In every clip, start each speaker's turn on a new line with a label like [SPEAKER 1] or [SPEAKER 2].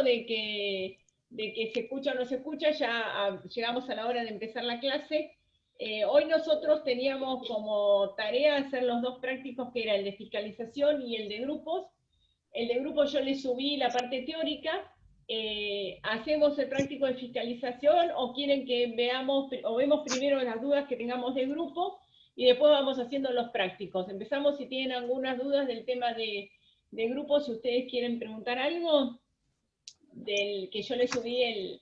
[SPEAKER 1] de que se escucha o no se escucha, ya llegamos a la hora de empezar la clase. Hoy nosotros teníamos como tarea hacer los dos prácticos, que era el de fiscalización y el de grupos. El de grupos yo le subí la parte teórica. ¿Hacemos el práctico de fiscalización o quieren que veamos o vemos primero las dudas que tengamos de grupo y después vamos haciendo los prácticos? Empezamos si tienen algunas dudas del tema de grupos, si ustedes quieren preguntar algo del que yo le subí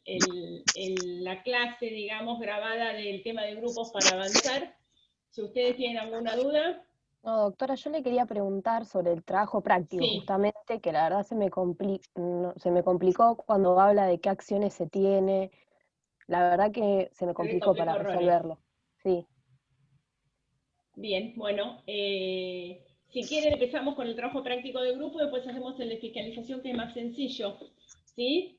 [SPEAKER 1] la clase, digamos, grabada del tema de grupos para avanzar. Si ustedes tienen alguna duda.
[SPEAKER 2] No, doctora, yo le quería preguntar sobre el trabajo práctico,
[SPEAKER 1] Sí.
[SPEAKER 2] justamente, que la verdad se me complicó cuando habla de qué acciones se tiene. La verdad que se me complicó para
[SPEAKER 1] Horrores.
[SPEAKER 2] resolverlo. Sí.
[SPEAKER 1] Bien, bueno, si quieren empezamos con el trabajo práctico de grupo, después hacemos el de fiscalización, que es más sencillo, ¿sí?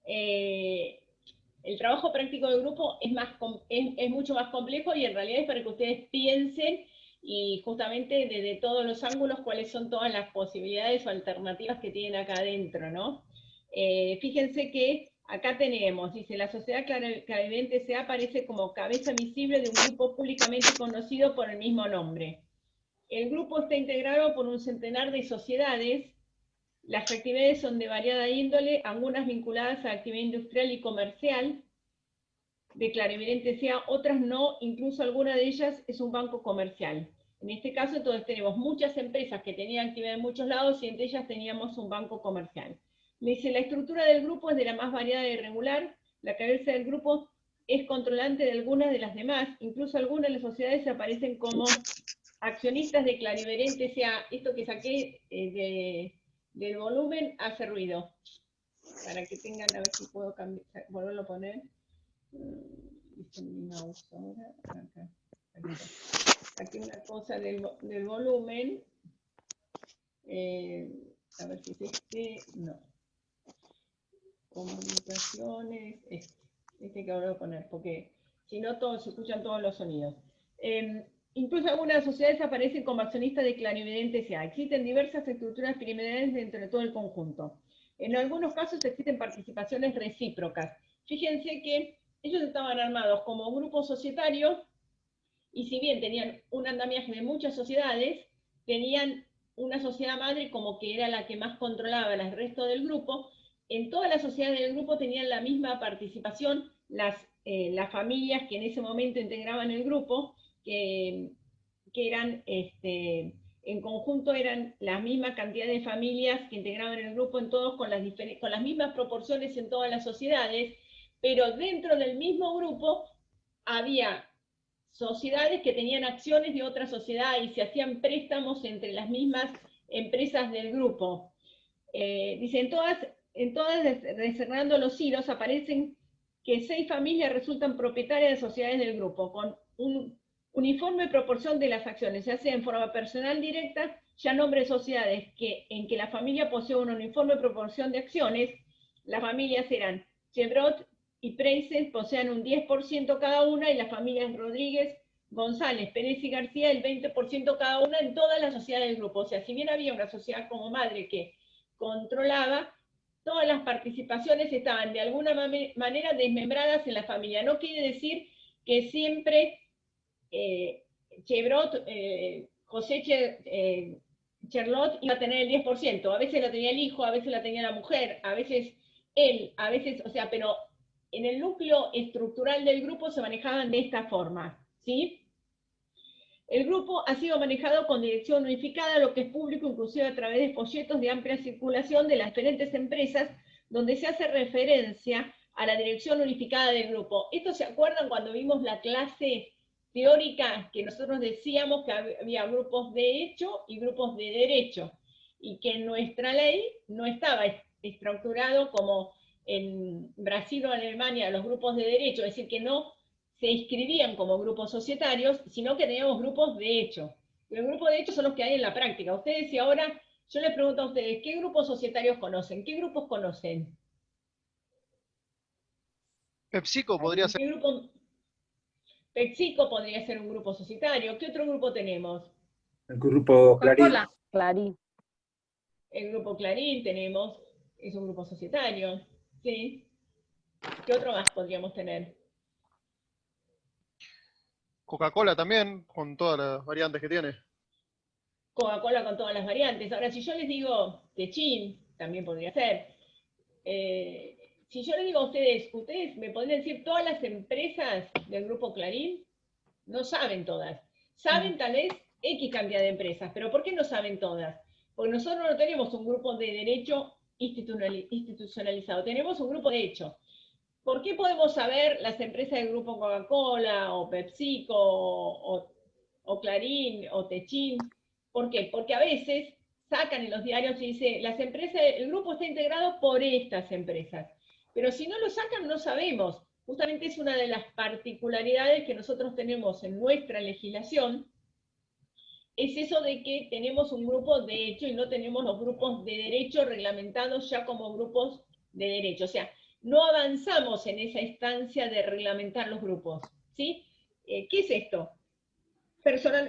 [SPEAKER 1] El trabajo práctico de grupo es mucho más complejo y en realidad es para que ustedes piensen y justamente desde todos los ángulos cuáles son todas las posibilidades o alternativas que tienen acá adentro, ¿no? Fíjense que acá tenemos, dice, la sociedad clarividente se aparece como cabeza visible de un grupo públicamente conocido por el mismo nombre. El grupo está integrado por un centenar de sociedades. Las actividades son de variada índole, algunas vinculadas a la actividad industrial y comercial de clarividente sea, otras no, incluso alguna de ellas es un banco comercial. En este caso, entonces tenemos muchas empresas que tenían actividad en muchos lados y entre ellas teníamos un banco comercial. Me dice, la estructura del grupo es de la más variada y irregular, la cabeza del grupo es controlante de algunas de las demás, incluso algunas de las sociedades aparecen como accionistas de clarividente, sea, esto que saqué del volumen hace ruido, para que tengan, a ver si puedo volverlo a poner. Acá. Aquí una cosa del volumen. A ver si es no. Comunicaciones, este que ahora voy a poner, porque si no todos se escuchan todos los sonidos. Incluso algunas sociedades aparecen como accionistas de clarividente S.A. Existen diversas estructuras criminales dentro de todo el conjunto. En algunos casos existen participaciones recíprocas. Fíjense que ellos estaban armados como grupo societario y si bien tenían un andamiaje de muchas sociedades, tenían una sociedad madre como que era la que más controlaba el resto del grupo. En todas las sociedades del grupo tenían la misma participación las familias que en ese momento integraban el grupo, que eran, en conjunto eran la misma cantidad de familias que integraban el grupo en todos con las mismas proporciones en todas las sociedades, pero dentro del mismo grupo había sociedades que tenían acciones de otra sociedad y se hacían préstamos entre las mismas empresas del grupo. Dice, en todas desenredando los hilos aparecen que 6 familias resultan propietarias de sociedades del grupo, con un uniforme proporción de las acciones, ya sea en forma personal directa, ya nombre de sociedades en que la familia posee una uniforme proporción de acciones. Las familias eran Chevrolet y Preises, posean un 10% cada una, y las familias Rodríguez, González, Pérez y García el 20% cada una en todas las sociedades del grupo. O sea, si bien había una sociedad como madre que controlaba, todas las participaciones estaban de alguna manera desmembradas en la familia. No quiere decir que siempre Chevrolet, José Charlotte iba a tener el 10%. A veces la tenía el hijo, a veces la tenía la mujer, a veces él, a veces, o sea, pero en el núcleo estructural del grupo se manejaban de esta forma, ¿sí? El grupo ha sido manejado con dirección unificada, lo que es público, inclusive a través de folletos de amplia circulación de las diferentes empresas, donde se hace referencia a la dirección unificada del grupo. ¿Esto se acuerdan cuando vimos la clase teórica que nosotros decíamos que había grupos de hecho y grupos de derecho? Y que en nuestra ley no estaba estructurado como en Brasil o Alemania los grupos de derecho, es decir, que no se inscribían como grupos societarios, sino que teníamos grupos de hecho. Y los grupos de hecho son los que hay en la práctica. Ustedes, y ahora yo les pregunto a ustedes, ¿qué grupos societarios conocen? ¿Qué grupos conocen?
[SPEAKER 3] PepsiCo podría ser.
[SPEAKER 1] ¿Qué grupo? PepsiCo podría ser un grupo societario. ¿Qué otro grupo tenemos?
[SPEAKER 4] El grupo Clarín.
[SPEAKER 2] Clarín.
[SPEAKER 1] El grupo Clarín tenemos. es un grupo societario, ¿sí? ¿Qué otro más podríamos tener?
[SPEAKER 3] Coca-Cola también, con todas las variantes que tiene.
[SPEAKER 1] Coca-Cola con todas las variantes. Ahora, si yo les digo Techin, también podría ser. Si yo les digo a ustedes, ustedes me podrían decir todas las empresas del grupo Clarín, no saben todas. Saben tal vez X cantidad de empresas, pero ¿por qué no saben todas? Porque nosotros no tenemos un grupo de derecho institucionalizado, tenemos un grupo de hecho. ¿Por qué podemos saber las empresas del grupo Coca-Cola o PepsiCo o Clarín o Techin? ¿Por qué? Porque a veces sacan en los diarios y dice, las empresas, el grupo está integrado por estas empresas. Pero si no lo sacan, no sabemos. Justamente es una de las particularidades que nosotros tenemos en nuestra legislación, es eso de que tenemos un grupo de hecho y no tenemos los grupos de derecho reglamentados ya como grupos de derecho. O sea, no avanzamos en esa instancia de reglamentar los grupos. ¿Sí? ¿Qué es esto?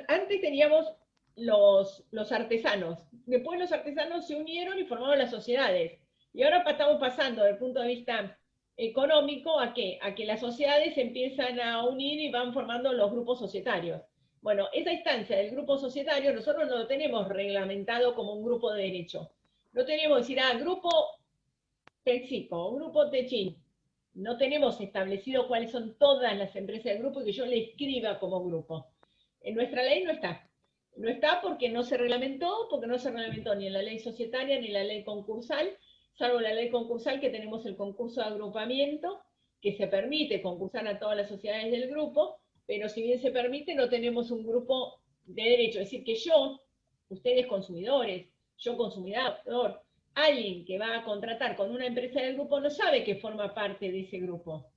[SPEAKER 1] Antes teníamos los artesanos, después los artesanos se unieron y formaron las sociedades. Y ahora estamos pasando desde el punto de vista económico a qué? A que las sociedades empiezan a unir y van formando los grupos societarios. Bueno, esa instancia del grupo societario nosotros no lo tenemos reglamentado como un grupo de derecho. No tenemos decir, grupo PepsiCo, grupo Techin. No tenemos establecido cuáles son todas las empresas del grupo y que yo le escriba como grupo. En nuestra ley no está. No está porque no se reglamentó, ni en la ley societaria ni en la ley concursal, salvo la ley concursal que tenemos el concurso de agrupamiento, que se permite concursar a todas las sociedades del grupo, pero si bien se permite, no tenemos un grupo de derecho. Es decir, que yo, ustedes consumidores, yo consumidor, alguien que va a contratar con una empresa del grupo no sabe que forma parte de ese grupo.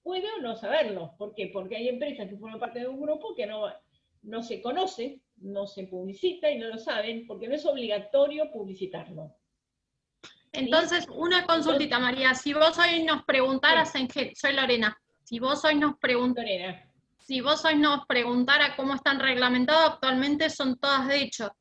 [SPEAKER 1] Puede o no saberlo. ¿Por qué? Porque hay empresas que forman parte de un grupo que no se conoce, no se publicita y no lo saben, porque no es obligatorio publicitarlo.
[SPEAKER 4] Entonces, una consultita,
[SPEAKER 1] Entonces,
[SPEAKER 4] María. Si vos hoy nos preguntaras,
[SPEAKER 1] sí,
[SPEAKER 4] soy Lorena, si vos hoy
[SPEAKER 1] Lorena.
[SPEAKER 4] nos preguntara cómo están reglamentados actualmente, son todas de hecho.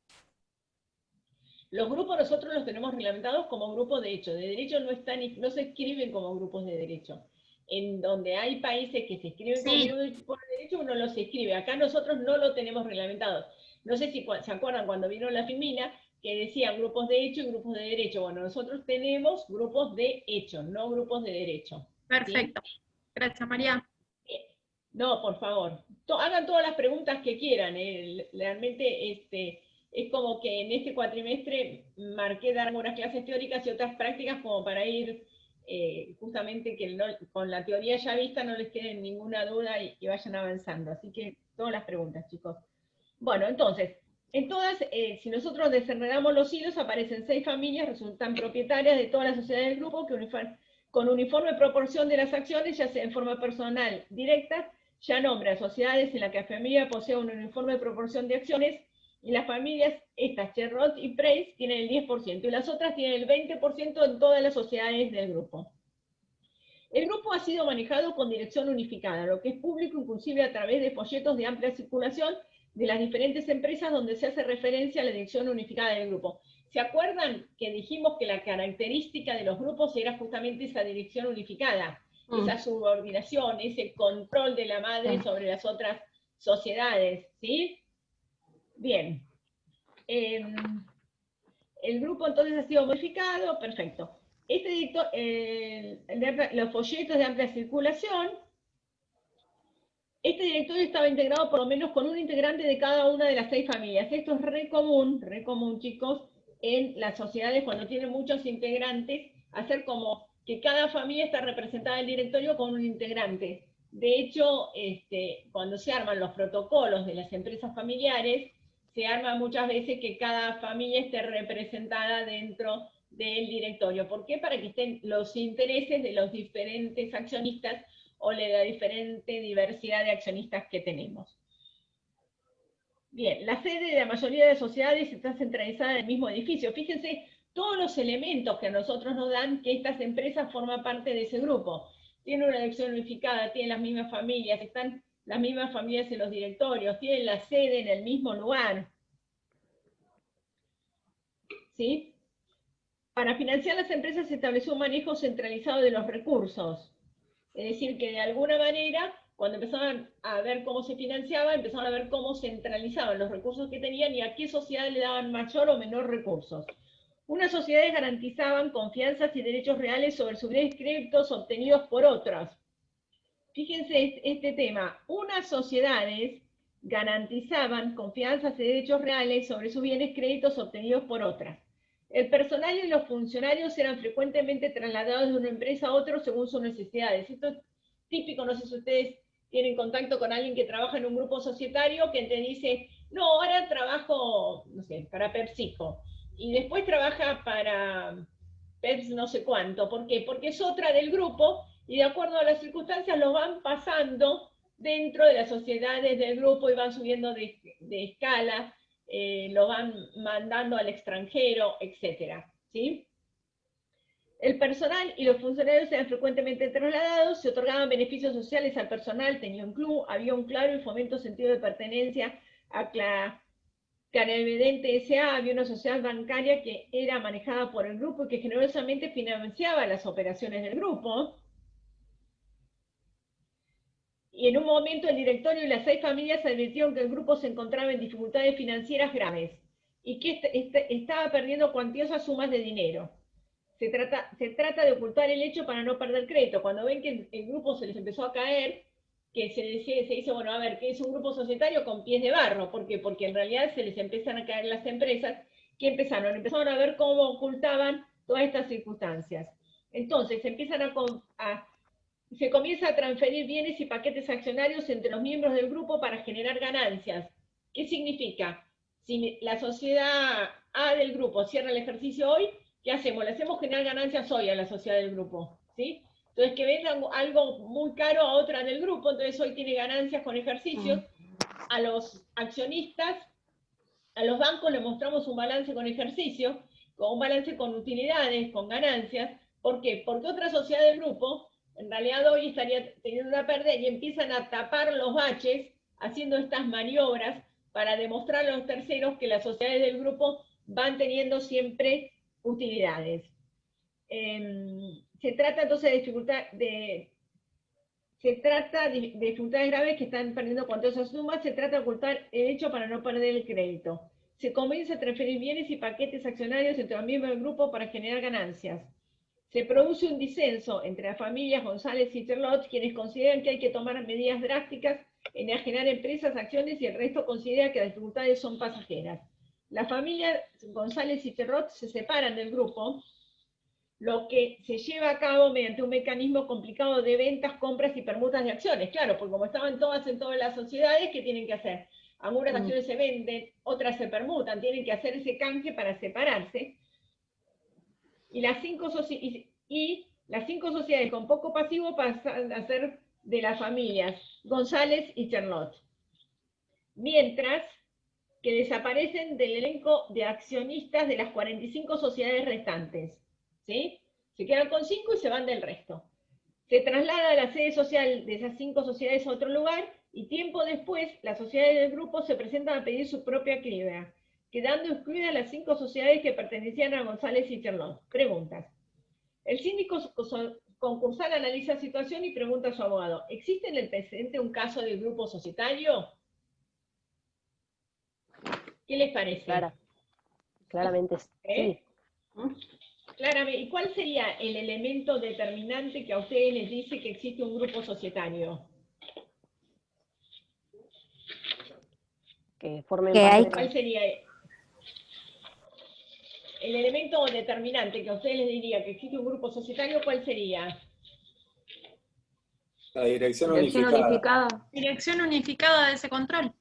[SPEAKER 1] Los grupos nosotros los tenemos reglamentados como grupos de hecho. De derecho no se escriben como grupos de derecho. En donde hay países que se escriben como
[SPEAKER 4] Sí,
[SPEAKER 1] grupos de derecho, uno los escribe. Acá nosotros no lo tenemos reglamentado. No sé si se acuerdan cuando vino la FIMINA que decían grupos de hecho y grupos de derecho. Bueno, nosotros tenemos grupos de hecho, no grupos de derecho. ¿Sí?
[SPEAKER 4] perfecto. Gracias, María.
[SPEAKER 1] No, por favor. Hagan todas las preguntas que quieran. Realmente es como que en este cuatrimestre marqué dar unas clases teóricas y otras prácticas como para ir justamente que con la teoría ya vista no les quede ninguna duda y vayan avanzando. Así que todas las preguntas, chicos. Bueno, entonces, si nosotros desenredamos los hilos, aparecen 6 familias, resultan propietarias de todas las sociedades del grupo que con uniforme proporción de las acciones, ya sea en forma personal directa, ya nombra sociedades en las que la familia posee una uniforme proporción de acciones, y las familias, estas, Cherrot y Preis, tienen el 10%, y las otras tienen el 20% en todas las sociedades del grupo. El grupo ha sido manejado con dirección unificada, lo que es público inclusive a través de folletos de amplia circulación de las diferentes empresas donde se hace referencia a la dirección unificada del grupo. ¿Se acuerdan que dijimos que la característica de los grupos era justamente esa dirección unificada? Esa subordinación, ese control de la madre sobre las otras sociedades, ¿sí? Bien. El grupo entonces ha sido modificado, perfecto. Los folletos de amplia circulación, este directorio estaba integrado por lo menos con un integrante de cada una de las 6 familias. Esto es re común, chicos, en las sociedades cuando tienen muchos integrantes, hacer como que cada familia está representada en el directorio con un integrante. De hecho, cuando se arman los protocolos de las empresas familiares, se arma muchas veces que cada familia esté representada dentro del directorio. ¿Por qué? Para que estén los intereses de los diferentes accionistas o la diferente diversidad de accionistas que tenemos. Bien, la sede de la mayoría de sociedades está centralizada en el mismo edificio. Fíjense todos los elementos que a nosotros nos dan que estas empresas forman parte de ese grupo. Tienen una dirección unificada, tienen las mismas familias, están las mismas familias en los directorios, tienen la sede en el mismo lugar. ¿Sí? Para financiar las empresas se estableció un manejo centralizado de los recursos. Es decir, que de alguna manera, cuando empezaban a ver cómo se financiaba, empezaron a ver cómo centralizaban los recursos que tenían y a qué sociedad le daban mayor o menor recursos. Unas sociedades garantizaban confianzas y derechos reales sobre sus bienes créditos obtenidos por otras. Fíjense este tema. Unas sociedades garantizaban confianzas y derechos reales sobre sus bienes créditos obtenidos por otras. El personal y los funcionarios eran frecuentemente trasladados de una empresa a otra según sus necesidades. Esto es típico, no sé si ustedes tienen contacto con alguien que trabaja en un grupo societario que te dice, no, ahora trabajo, no sé, para PepsiCo, y después trabaja para Peps no sé cuánto. ¿Por qué? Porque es otra del grupo, y de acuerdo a las circunstancias los van pasando dentro de las sociedades del grupo y van subiendo de escala, lo van mandando al extranjero, etc. ¿Sí? El personal y los funcionarios eran frecuentemente trasladados, se otorgaban beneficios sociales al personal, tenía un club, había un claro y fomento sentido de pertenencia a Clarividente S.A., había una sociedad bancaria que era manejada por el grupo y que generosamente financiaba las operaciones del grupo. Y en un momento el directorio y las 6 familias advirtieron que el grupo se encontraba en dificultades financieras graves y que estaba perdiendo cuantiosas sumas de dinero. Se trata de ocultar el hecho para no perder crédito. Cuando ven que el grupo se les empezó a caer, que se dice, bueno, a ver, ¿qué es un grupo societario con pies de barro? ¿Por qué? Porque en realidad se les empiezan a caer las empresas que empezaron a ver cómo ocultaban todas estas circunstancias. Entonces, se comienza a transferir bienes y paquetes accionarios entre los miembros del grupo para generar ganancias. ¿Qué significa? Si la sociedad A del grupo cierra el ejercicio hoy, ¿qué hacemos? Le hacemos generar ganancias hoy a la sociedad del grupo, ¿sí? Entonces, que vendan algo muy caro a otra del grupo, entonces hoy tiene ganancias con ejercicios. A los accionistas, a los bancos les mostramos un balance con ejercicio, con un balance con utilidades, con ganancias. ¿Por qué? Porque otra sociedad del grupo, en realidad hoy estaría teniendo una pérdida y empiezan a tapar los baches haciendo estas maniobras para demostrar a los terceros que las sociedades del grupo van teniendo siempre utilidades. Se trata entonces de dificultades graves que están perdiendo cuantiosas sumas, se trata de ocultar el hecho para no perder el crédito. Se comienza a transferir bienes y paquetes accionarios entre los miembros del grupo para generar ganancias. Se produce un disenso entre las familias González y Charlotte, quienes consideran que hay que tomar medidas drásticas, enajenar empresas, acciones, y el resto considera que las dificultades son pasajeras. La familia González y Charlotte se separan del grupo, lo que se lleva a cabo mediante un mecanismo complicado de ventas, compras y permutas de acciones. Claro, porque como estaban todas en todas las sociedades, ¿qué tienen que hacer? Algunas acciones se venden, otras se permutan, tienen que hacer ese canje para separarse. Y las 5 sociedades con poco pasivo pasan a ser de las familias González y Charlotte. Mientras que desaparecen del elenco de accionistas de las 45 sociedades restantes. ¿Sí? Se quedan con 5 y se van del resto. Se traslada la sede social de esas 5 sociedades a otro lugar y tiempo después las sociedades del grupo se presentan a pedir su propia quiebra, quedando excluidas las 5 sociedades que pertenecían a González y Charlotte. Preguntas. El síndico concursal analiza la situación y pregunta a su abogado, ¿existe en el presente un caso del grupo societario? ¿Qué les parece?
[SPEAKER 2] Claramente sí.
[SPEAKER 1] Claramente. ¿Y cuál sería el elemento determinante que a ustedes les dice que existe un grupo societario?
[SPEAKER 2] Que formen parte.
[SPEAKER 1] ¿Cuál sería el elemento determinante que a ustedes les diría que existe un grupo societario? ¿Cuál sería?
[SPEAKER 5] La dirección unificada.
[SPEAKER 4] Dirección unificada de ese control.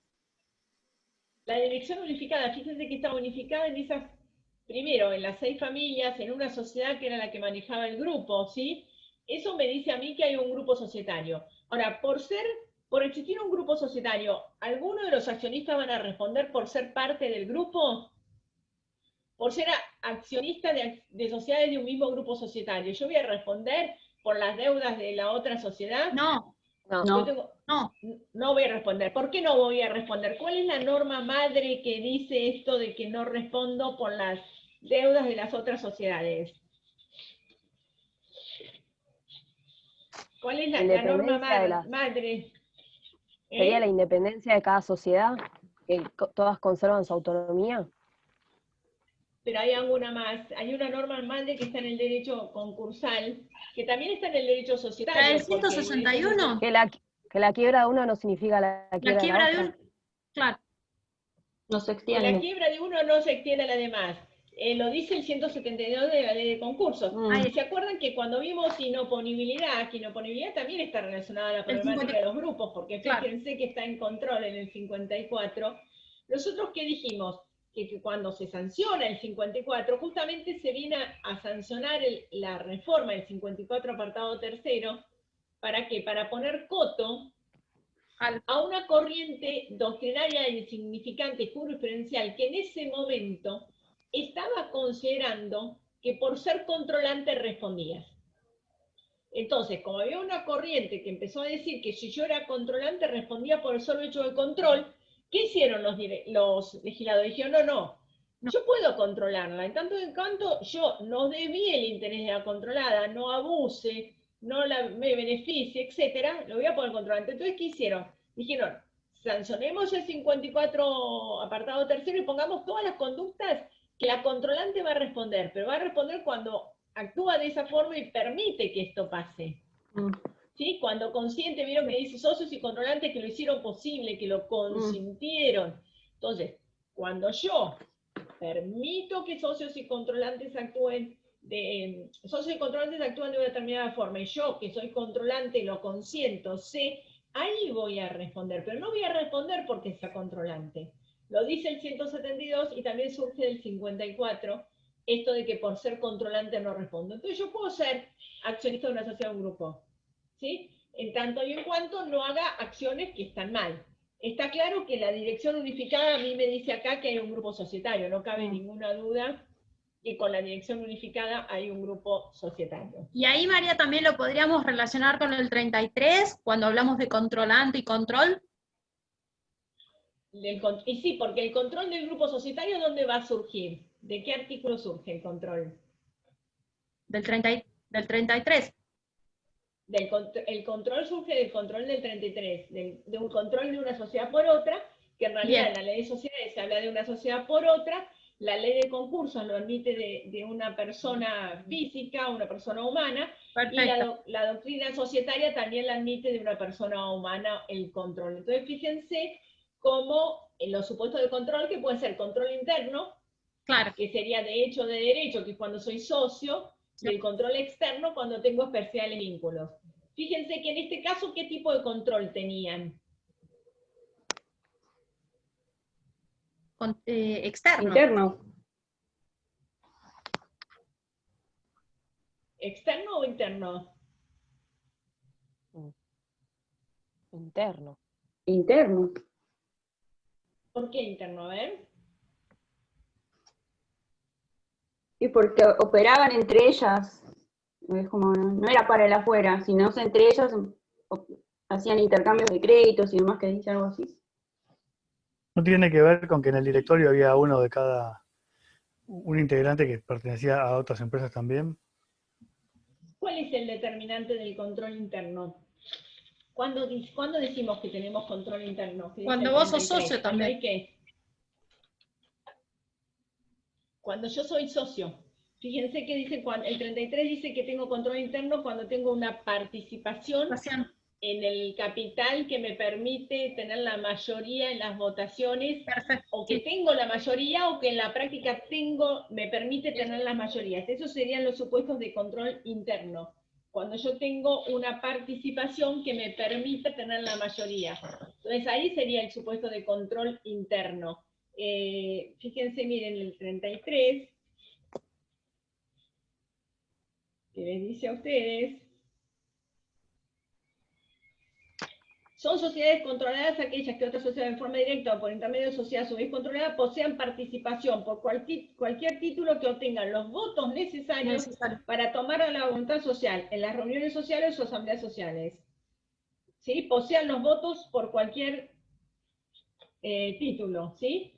[SPEAKER 1] La dirección unificada, fíjense que está unificada en esas, primero, en las 6 familias, en una sociedad que era la que manejaba el grupo, ¿sí? Eso me dice a mí que hay un grupo societario. Ahora, por existir un grupo societario, ¿alguno de los accionistas van a responder por ser parte del grupo? Por ser accionista de sociedades de un mismo grupo societario. ¿Yo voy a responder por las deudas de la otra sociedad?
[SPEAKER 4] No.
[SPEAKER 1] No voy a responder. ¿Por qué no voy a responder? ¿Cuál es la norma madre que dice esto de que no respondo por las deudas de las otras sociedades. ¿Cuál es la norma madre?
[SPEAKER 2] ¿Sería la independencia de cada sociedad? ¿Que todas conservan su autonomía?
[SPEAKER 1] Pero hay alguna más. Hay una norma madre que está en el derecho concursal, que también está en el derecho societario.
[SPEAKER 4] ¿La del 161?
[SPEAKER 2] Que la quiebra de uno no significa la quiebra de la otra.
[SPEAKER 4] Claro.
[SPEAKER 5] No se
[SPEAKER 1] Que
[SPEAKER 5] extiende.
[SPEAKER 1] la quiebra de uno no se extiende a la demás. Lo dice el 172 de la ley de concursos. ¿Se acuerdan que cuando vimos inoponibilidad, que inoponibilidad también está relacionada a la problemática de los grupos, porque fíjense que está en control en el 54, nosotros ¿qué dijimos? Que cuando se sanciona el 54, justamente se viene a sancionar la reforma del 54 apartado tercero, ¿para qué? Para poner coto a una corriente doctrinaria y significante jurisprudencial que en ese momento estaba considerando que por ser controlante respondías. Entonces, como había una corriente que empezó a decir que si yo era controlante respondía por el solo hecho de control, ¿qué hicieron los legisladores? Dijeron, no, yo puedo controlarla, en tanto en cuanto yo no desvíe el interés de la controlada, no abuse, no me beneficie, etcétera, lo voy a poder controlar. Entonces, ¿qué hicieron? Dijeron, sancionemos el 54 apartado tercero y pongamos todas las conductas que la controlante va a responder, pero va a responder cuando actúa de esa forma y permite que esto pase. ¿Sí? Cuando consciente, vieron que dice socios y controlantes que lo hicieron posible, que lo consintieron. Entonces, cuando yo permito que socios y controlantes actúen de una determinada forma, y yo, que soy controlante, lo consiento, sé, ahí voy a responder, pero no voy a responder porque sea controlante. Lo dice el 172 y también surge del 54, esto de que por ser controlante no respondo. Entonces yo puedo ser accionista de una sociedad o un grupo, ¿sí? En tanto y en cuanto no haga acciones que están mal. Está claro que la dirección unificada a mí me dice acá que hay un grupo societario, no cabe ninguna duda que con la dirección unificada hay un grupo societario.
[SPEAKER 4] Y ahí, María, también lo podríamos relacionar con el 33, cuando hablamos de controlante y control.
[SPEAKER 1] Y sí, porque el control del grupo societario, ¿dónde va a surgir? ¿De qué artículo surge el control?
[SPEAKER 4] Del 33.
[SPEAKER 1] El control surge del control del 33, de un control de una sociedad por otra, que en realidad en la ley de sociedades se habla de una sociedad por otra, la ley de concursos lo admite de una persona física, una persona humana,
[SPEAKER 4] Perfecto.
[SPEAKER 1] y la doctrina societaria también la admite de una persona humana el control. Entonces fíjense cómo en los supuestos de control, que puede ser control interno,
[SPEAKER 4] claro,
[SPEAKER 1] que sería de hecho de derecho, que es cuando soy socio, y el control externo cuando tengo especiales vínculos. Fíjense que en este caso, ¿qué tipo de control tenían?
[SPEAKER 4] Externo.
[SPEAKER 5] Interno.
[SPEAKER 1] ¿Externo o interno?
[SPEAKER 2] Interno.
[SPEAKER 5] Interno.
[SPEAKER 1] ¿Por qué interno? A ver.
[SPEAKER 5] Y porque operaban entre ellas. Es como, no era para el afuera, sino entre ellas hacían intercambios de créditos y demás, que dice algo así.
[SPEAKER 6] ¿No tiene que ver con que en el directorio había un integrante que pertenecía a otras empresas también?
[SPEAKER 1] ¿Cuál es el determinante del control interno? ¿Cuándo decimos que tenemos control interno?
[SPEAKER 4] Cuando vos sos socio también.
[SPEAKER 1] ¿Hay qué? Cuando yo soy socio. Fíjense que dice, el 33 dice que tengo control interno cuando tengo una participación en el capital que me permite tener la mayoría en las votaciones.
[SPEAKER 4] Perfecto.
[SPEAKER 1] O que tengo la mayoría o que en la práctica me permite tener las mayorías. Esos serían los supuestos de control interno. Cuando yo tengo una participación que me permite tener la mayoría. Entonces ahí sería el supuesto de control interno. Fíjense, miren, el 33, que les dice a ustedes, son sociedades controladas aquellas que otras sociedades en forma directa o por intermedio de sociedad a su vez controlada posean participación por cualquier título que obtengan los votos necesarios para tomar a la voluntad social en las reuniones sociales o asambleas sociales. ¿Sí? Posean los votos por cualquier título, ¿sí?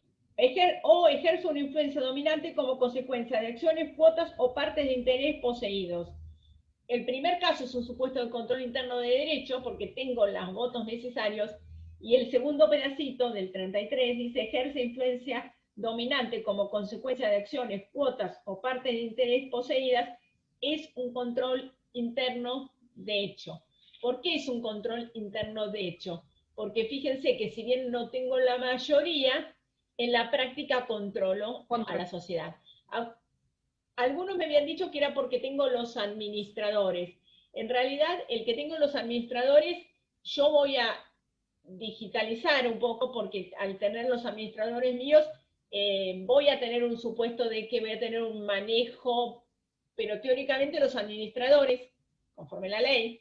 [SPEAKER 1] o ejerce una influencia dominante como consecuencia de acciones, cuotas o partes de interés poseídos. El primer caso es un supuesto de control interno de derecho, porque tengo los votos necesarios, y el segundo pedacito del 33 dice ejerce influencia dominante como consecuencia de acciones, cuotas o partes de interés poseídas, es un control interno de hecho. ¿Por qué es un control interno de hecho? Porque fíjense que si bien no tengo la mayoría, en la práctica controlo a la sociedad. Algunos me habían dicho que era porque tengo los administradores. En realidad, el que tengo los administradores, yo voy a digitalizar un poco, porque al tener los administradores míos, voy a tener un supuesto de que voy a tener un manejo, pero teóricamente los administradores, conforme la ley,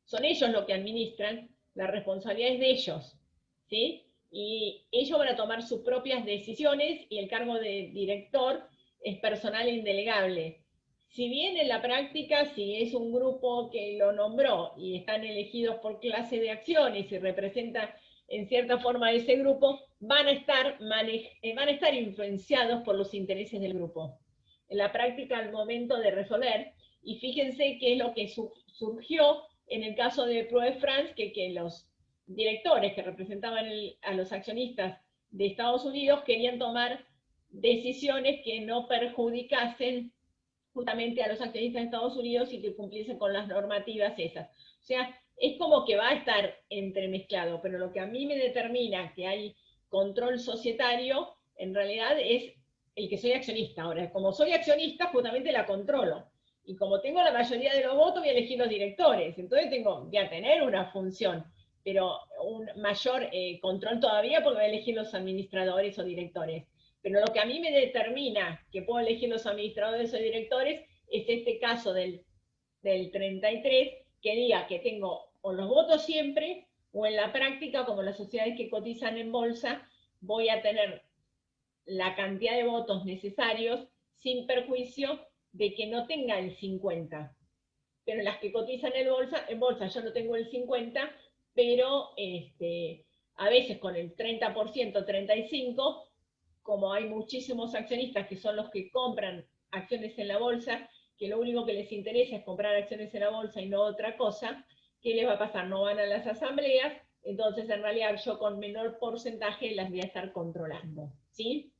[SPEAKER 1] son ellos los que administran, la responsabilidad es de ellos, ¿sí? Y ellos van a tomar sus propias decisiones y el cargo de director es personal e indelegable. Si bien en la práctica, si es un grupo que lo nombró y están elegidos por clase de acciones y representa en cierta forma ese grupo, van a estar influenciados por los intereses del grupo. En la práctica, al momento de resolver, y fíjense qué es lo que surgió en el caso de Prue France, que los directores que representaban a los accionistas de Estados Unidos querían tomar decisiones que no perjudicasen justamente a los accionistas de Estados Unidos y que cumpliesen con las normativas esas. O sea, es como que va a estar entremezclado, pero lo que a mí me determina que hay control societario, en realidad es el que soy accionista. Ahora, como soy accionista, justamente la controlo. Y como tengo la mayoría de los votos, voy a elegir los directores. Entonces voy a tener una función, pero un mayor control todavía porque voy a elegir los administradores o directores. Pero lo que a mí me determina que puedo elegir los administradores o directores es este caso del 33, que diga que tengo o los votos siempre, o en la práctica, como las sociedades que cotizan en bolsa, voy a tener la cantidad de votos necesarios sin perjuicio de que no tenga el 50. Pero en las que cotizan en bolsa yo no tengo el 50, pero a veces con el 30%, 35%, como hay muchísimos accionistas que son los que compran acciones en la bolsa, que lo único que les interesa es comprar acciones en la bolsa y no otra cosa, ¿qué les va a pasar? No van a las asambleas, entonces en realidad yo con menor porcentaje las voy a estar controlando, ¿sí?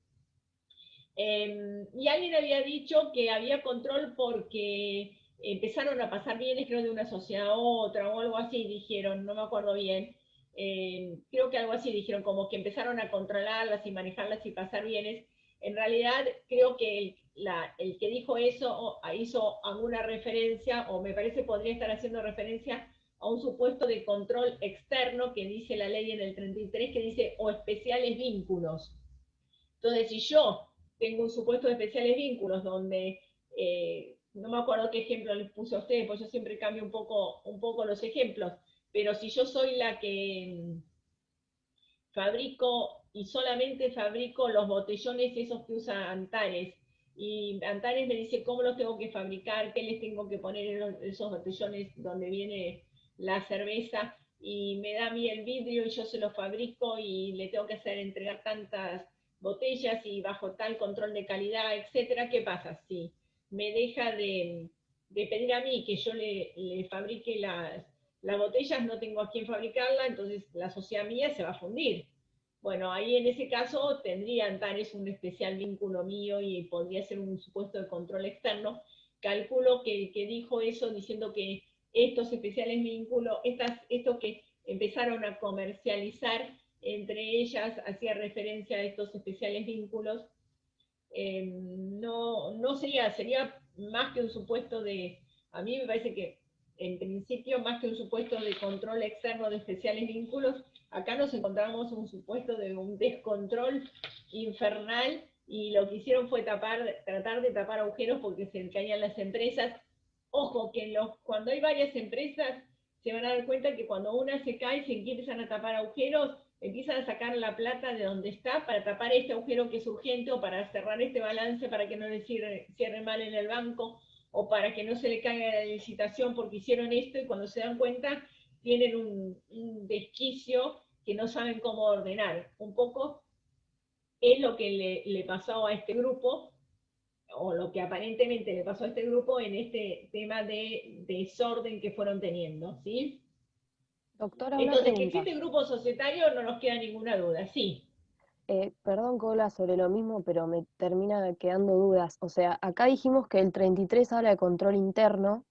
[SPEAKER 1] Y alguien había dicho que había control porque empezaron a pasar bienes, creo, de una sociedad a otra o algo así, dijeron, no me acuerdo bien. Creo que algo así dijeron, como que empezaron a controlarlas y manejarlas y pasar bienes. En realidad, creo que el que dijo eso hizo alguna referencia, o me parece podría estar haciendo referencia a un supuesto de control externo que dice la ley en el 33, que dice, o especiales vínculos. Entonces, si yo tengo un supuesto de especiales vínculos donde, no me acuerdo qué ejemplo les puse a ustedes, pues yo siempre cambio un poco los ejemplos, pero si yo soy la que fabrico y solamente fabrico los botellones esos que usa Antares, y Antares me dice cómo los tengo que fabricar, qué les tengo que poner en esos botellones donde viene la cerveza, y me da a mí el vidrio y yo se lo fabrico y le tengo que hacer entregar tantas botellas y bajo tal control de calidad, etcétera. ¿Qué pasa? Si me deja de pedir a mí que yo le fabrique las botellas, no tengo a quién fabricarla, entonces la sociedad mía se va a fundir. Bueno, ahí en ese caso tendría Antares un especial vínculo mío y podría ser un supuesto de control externo. Calculo que el que dijo eso diciendo que estos especiales vínculos, estos que empezaron a comercializar, entre ellas hacía referencia a estos especiales vínculos, no sería más que un supuesto de, a mí me parece que en principio más que un supuesto de control externo de especiales vínculos, acá nos encontramos un supuesto de un descontrol infernal, y lo que hicieron fue tratar de tapar agujeros porque se caían las empresas. Ojo, que cuando hay varias empresas se van a dar cuenta que cuando una se cae, se empiezan a tapar agujeros, empiezan a sacar la plata de donde está para tapar este agujero que es urgente, o para cerrar este balance para que no le cierre mal en el banco, o para que no se le caiga la licitación porque hicieron esto, y cuando se dan cuenta tienen un desquicio que no saben cómo ordenar. Un poco es lo que le pasó a este grupo, o lo que aparentemente le pasó a este grupo en este tema de desorden que fueron teniendo, ¿sí?
[SPEAKER 2] Doctora, una
[SPEAKER 1] Entonces, que
[SPEAKER 2] pregunta.
[SPEAKER 1] existe grupo societario no nos queda ninguna duda, sí.
[SPEAKER 2] Perdón, Cola, sobre lo mismo, pero me termina quedando dudas. O sea, acá dijimos que el 33 habla de control interno.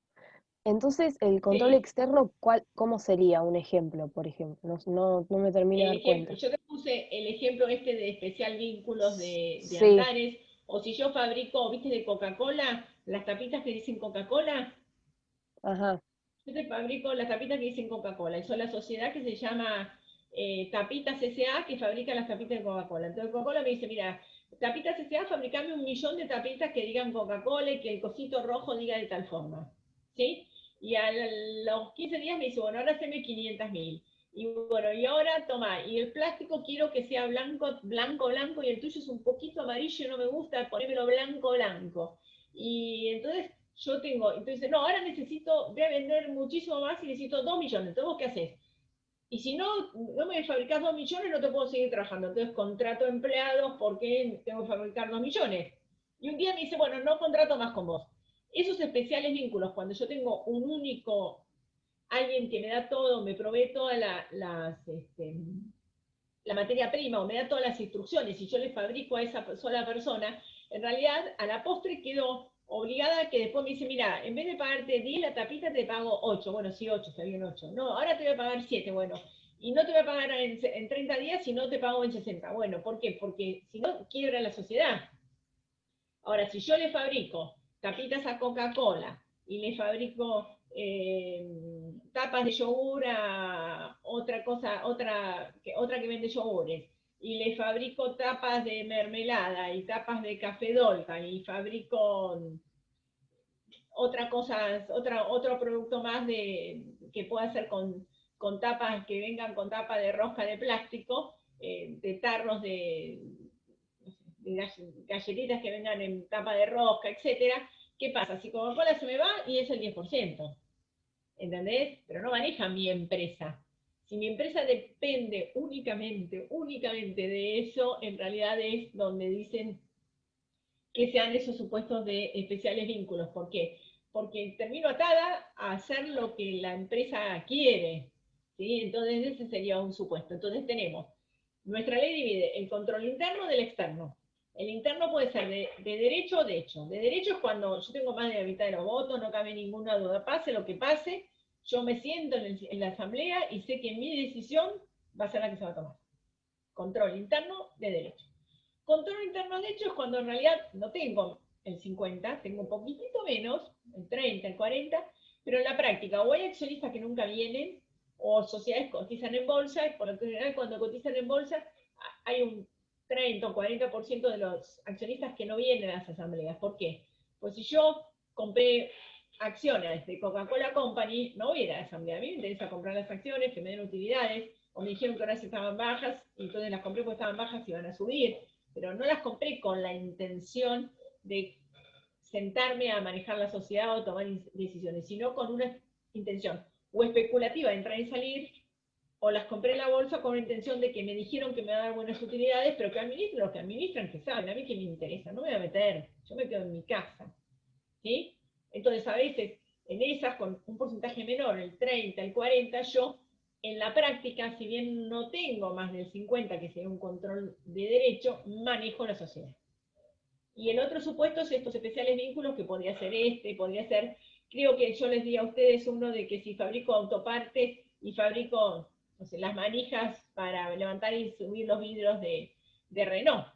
[SPEAKER 2] Entonces, el control
[SPEAKER 1] Sí.
[SPEAKER 2] externo, ¿cómo sería un ejemplo, por ejemplo? No me termino de dar cuenta.
[SPEAKER 1] Yo te puse el ejemplo este de especial vínculos de
[SPEAKER 2] Sí,
[SPEAKER 1] Antares, o si yo fabrico, viste, de Coca-Cola, las tapitas que dicen Coca-Cola,
[SPEAKER 2] ajá,
[SPEAKER 1] yo te fabrico las tapitas que dicen Coca-Cola, y soy la sociedad que se llama Tapitas S.A., que fabrica las tapitas de Coca-Cola. Entonces Coca-Cola me dice, mira, Tapitas S.A., fabricame 1.000.000 de tapitas que digan Coca-Cola y que el cosito rojo diga de tal forma, ¿sí? Y a los 15 días me dice, bueno, ahora haceme 500.000. Y bueno, y ahora toma, y el plástico quiero que sea blanco, blanco, blanco, y el tuyo es un poquito amarillo, no me gusta, ponémelo blanco, blanco. Y entonces entonces, no, ahora voy a vender muchísimo más y necesito 2 millones. Entonces, ¿vos qué haces? Y si no me fabricás 2 millones, no te puedo seguir trabajando. Entonces, contrato empleados porque tengo que fabricar 2 millones. Y un día me dice, bueno, no contrato más con vos. Esos especiales vínculos, cuando yo tengo alguien que me da todo, me provee toda la materia prima o me da todas las instrucciones y yo le fabrico a esa sola persona, en realidad a la postre quedo obligada a que después me dice, mira, en vez de pagarte 10 la tapita te pago 8. Bueno, sí, 8, está bien 8. No, ahora te voy a pagar 7, bueno. Y no te voy a pagar en 30 días, si no te pago en 60. Bueno, ¿por qué? Porque si no, quiebra la sociedad. Ahora, si yo le fabrico tapitas a Coca-Cola y le fabrico tapas de yogur a otra que vende yogures, y le fabrico tapas de mermelada y tapas de café Dolca, y fabrico otro producto más que pueda hacer con tapas que vengan con tapa de rosca de plástico, de tarros de galletitas que vengan en tapa de rosca, etcétera. ¿Qué pasa? Si Coca-Cola se me va y es el 10%, ¿entendés? Pero no maneja mi empresa. Si mi empresa depende únicamente de eso, en realidad es donde dicen que sean esos supuestos de especiales vínculos. ¿Por qué? Porque termino atada a hacer lo que la empresa quiere, ¿sí? Entonces ese sería un supuesto. Entonces tenemos, nuestra ley divide el control interno del externo. El interno puede ser de derecho o de hecho. De derecho es cuando yo tengo más de la mitad de los votos, no cabe ninguna duda, pase lo que pase, yo me siento en la asamblea y sé que mi decisión va a ser la que se va a tomar. Control interno de derecho. Control interno de hecho es cuando en realidad no tengo el 50, tengo un poquitito menos, el 30, el 40, pero en la práctica o hay accionistas que nunca vienen, o sociedades cotizan en bolsa, y por lo general cuando cotizan en bolsa hay un 30 o 40% de los accionistas que no vienen a las asambleas. ¿Por qué? Pues si yo compré acciones de Coca-Cola Company, no voy a ir a la asamblea. A mí me interesa comprar las acciones que me den utilidades, o me dijeron que ahora estaban bajas, y entonces las compré porque estaban bajas y van a subir, pero no las compré con la intención de sentarme a manejar la sociedad o tomar decisiones, sino con una intención o especulativa de entrar y salir, o las compré en la bolsa con la intención de que me dijeron que me va a dar buenas utilidades, pero que administren los que administran, que saben, a mí que me interesa, no me voy a meter, yo me quedo en mi casa, ¿sí? Entonces a veces en esas, con un porcentaje menor, el 30, el 40, yo en la práctica, si bien no tengo más del 50, que sería un control de derecho, manejo la sociedad. Y el otro supuesto es estos especiales vínculos, que podría ser podría ser, creo que yo les di a ustedes uno de que si fabrico autopartes y fabrico, no sé, las manijas para levantar y subir los vidrios de Renault,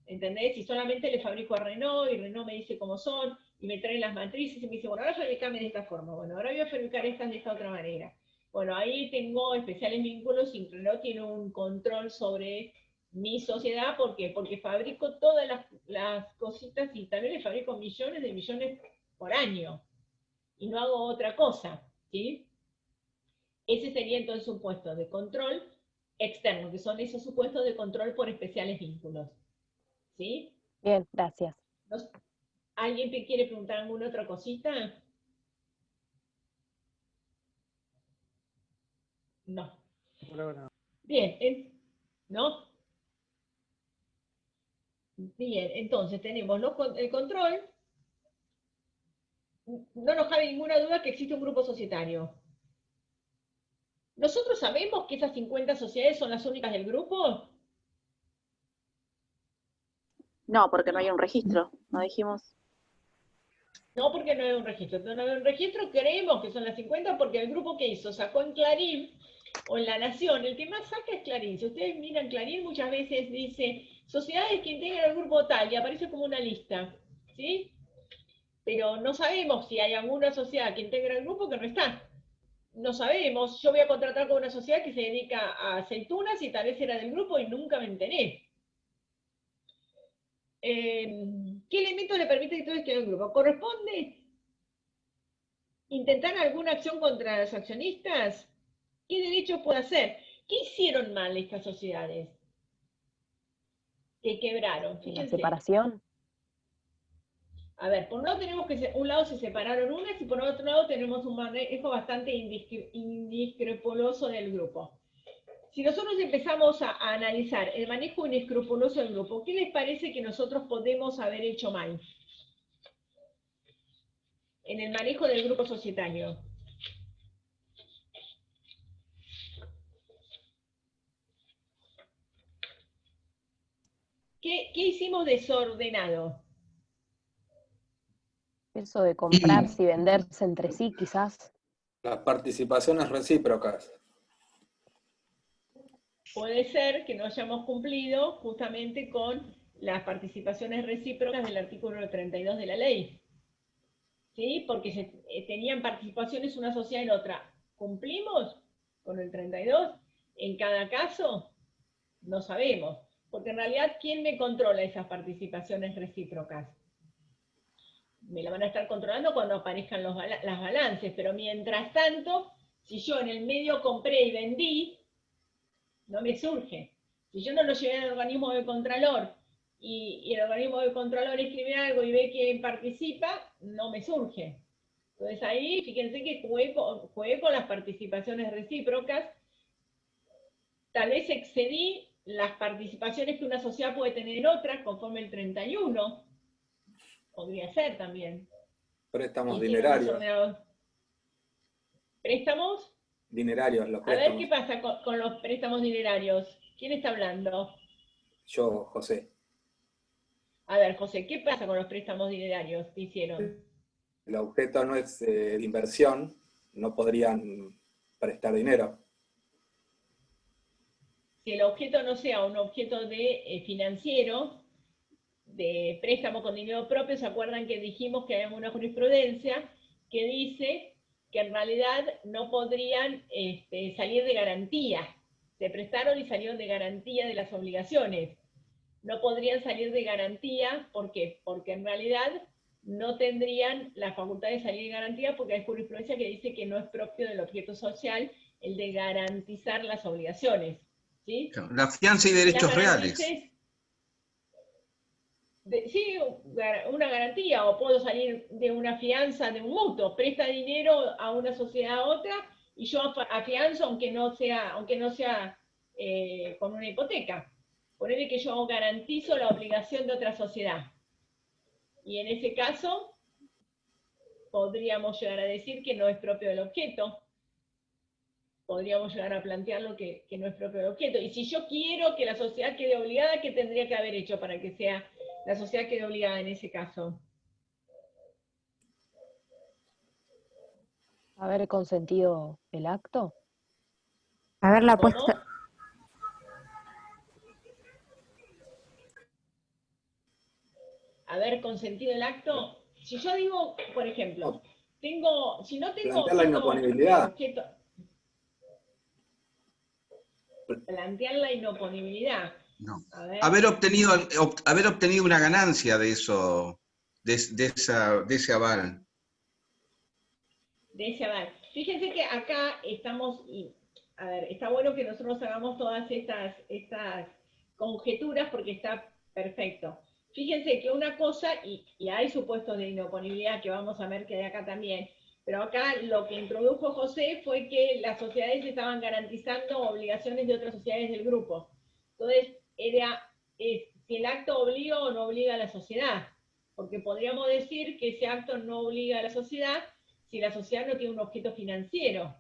[SPEAKER 1] ¿entendés? Si solamente le fabrico a Renault y Renault me dice cómo son, y me traen las matrices y me dice, bueno, ahora fabricame de esta forma, bueno, ahora voy a fabricar estas de esta otra manera. Bueno, ahí tengo especiales vínculos y Renault tiene un control sobre mi sociedad. ¿Por qué? Porque fabrico todas las cositas y también le fabrico millones de millones por año y no hago otra cosa, ¿sí? Ese sería entonces un puesto de control externo, que son esos supuestos de control por especiales vínculos, ¿sí?
[SPEAKER 2] bien, gracias.
[SPEAKER 1] ¿Alguien te quiere preguntar alguna otra cosita? No.
[SPEAKER 6] Por ahora.
[SPEAKER 1] Bien, ¿no? Bien, entonces tenemos el control. No nos cabe ninguna duda que existe un grupo societario. ¿Nosotros sabemos que esas 50 sociedades son las únicas del grupo?
[SPEAKER 7] No, porque no hay un registro, no dijimos.
[SPEAKER 1] No, porque no hay un registro. No hay un registro, creemos que son las 50 porque el grupo que hizo sacó en Clarín o en La Nación, el que más saca es Clarín. Si ustedes miran Clarín, muchas veces dice sociedades que integran el grupo tal y aparece como una lista, ¿sí? Pero no sabemos si hay alguna sociedad que integra el grupo que no está. No sabemos. Yo voy a contratar con una sociedad que se dedica a aceitunas y tal vez era del grupo y nunca me enteré. ¿Qué elementos le permite que todo esté en el grupo? ¿Corresponde intentar alguna acción contra los accionistas? ¿Qué derechos puede hacer? ¿Qué hicieron mal estas sociedades? Que quebraron,
[SPEAKER 2] La
[SPEAKER 1] fíjense.
[SPEAKER 2] separación.
[SPEAKER 1] A ver, por un lado tenemos que un lado se separaron unas y por otro lado tenemos un manejo bastante inescrupuloso del grupo. Si nosotros empezamos a analizar el manejo inescrupuloso del grupo, ¿qué les parece que nosotros podemos haber hecho mal en el manejo del grupo societario? ¿Qué hicimos desordenado?
[SPEAKER 2] Eso de comprarse y venderse entre sí, quizás.
[SPEAKER 8] Las participaciones recíprocas.
[SPEAKER 1] Puede ser que no hayamos cumplido justamente con las participaciones recíprocas del artículo 32 de la ley. ¿Sí? Porque tenían participaciones una sociedad en otra. ¿Cumplimos con el 32? En cada caso, no sabemos. Porque en realidad, ¿quién me controla esas participaciones recíprocas? Me la van a estar controlando cuando aparezcan las balances, pero mientras tanto, si yo en el medio compré y vendí, no me surge. Si yo no lo llevé al organismo de contralor y el organismo de contralor escribe algo y ve que participa, no me surge. Entonces ahí, fíjense que jugué con las participaciones recíprocas, tal vez excedí las participaciones que una sociedad puede tener en otra, conforme el 31, podría ser también.
[SPEAKER 8] Préstamos dinerarios.
[SPEAKER 1] ¿Préstamos?
[SPEAKER 8] Dinerarios, los
[SPEAKER 1] A
[SPEAKER 8] préstamos.
[SPEAKER 1] ver qué pasa con los préstamos dinerarios. ¿Quién está hablando?
[SPEAKER 8] Yo, José.
[SPEAKER 1] A ver, José, ¿qué pasa con los préstamos dinerarios que hicieron?
[SPEAKER 8] El objeto no es de inversión, no podrían prestar dinero.
[SPEAKER 1] Si el objeto no sea un objeto de financiero, de préstamo con dinero propio, ¿se acuerdan que dijimos que hay una jurisprudencia que dice que en realidad no podrían salir de garantía? Se prestaron y salieron de garantía de las obligaciones. No podrían salir de garantía, ¿por qué? Porque en realidad no tendrían la facultad de salir de garantía porque hay jurisprudencia que dice que no es propio del objeto social el de garantizar las obligaciones. ¿Sí?
[SPEAKER 9] La fianza y derechos reales.
[SPEAKER 1] Sí, una garantía, o puedo salir de una fianza de un mutuo, presta dinero a una sociedad a otra y yo afianzo aunque no sea con una hipoteca. Ponele que yo garantizo la obligación de otra sociedad. Y en ese caso, podríamos llegar a decir que no es propio del objeto. Podríamos llegar a plantearlo que no es propio del objeto. Y si yo quiero que la sociedad quede obligada, ¿qué tendría que haber hecho para que la sociedad quede obligada en ese caso?
[SPEAKER 2] ¿Haber consentido el acto?
[SPEAKER 10] Haberla
[SPEAKER 1] ¿Cómo?
[SPEAKER 10] puesto.
[SPEAKER 1] Haber consentido el acto. Si yo digo, por ejemplo, si no tengo
[SPEAKER 8] Plantear la inoponibilidad.
[SPEAKER 1] objeto, plantear la inoponibilidad.
[SPEAKER 9] No.
[SPEAKER 1] A ver.
[SPEAKER 9] Haber obtenido una ganancia de eso, de ese aval.
[SPEAKER 1] De ese aval. Fíjense que acá estamos, a ver, está bueno que nosotros hagamos todas estas conjeturas porque está perfecto. Fíjense que una cosa, y hay supuestos de inoponibilidad que vamos a ver que hay acá también, pero acá lo que introdujo José fue que las sociedades estaban garantizando obligaciones de otras sociedades del grupo. Entonces, si el acto obliga o no obliga a la sociedad, porque podríamos decir que ese acto no obliga a la sociedad si la sociedad no tiene un objeto financiero,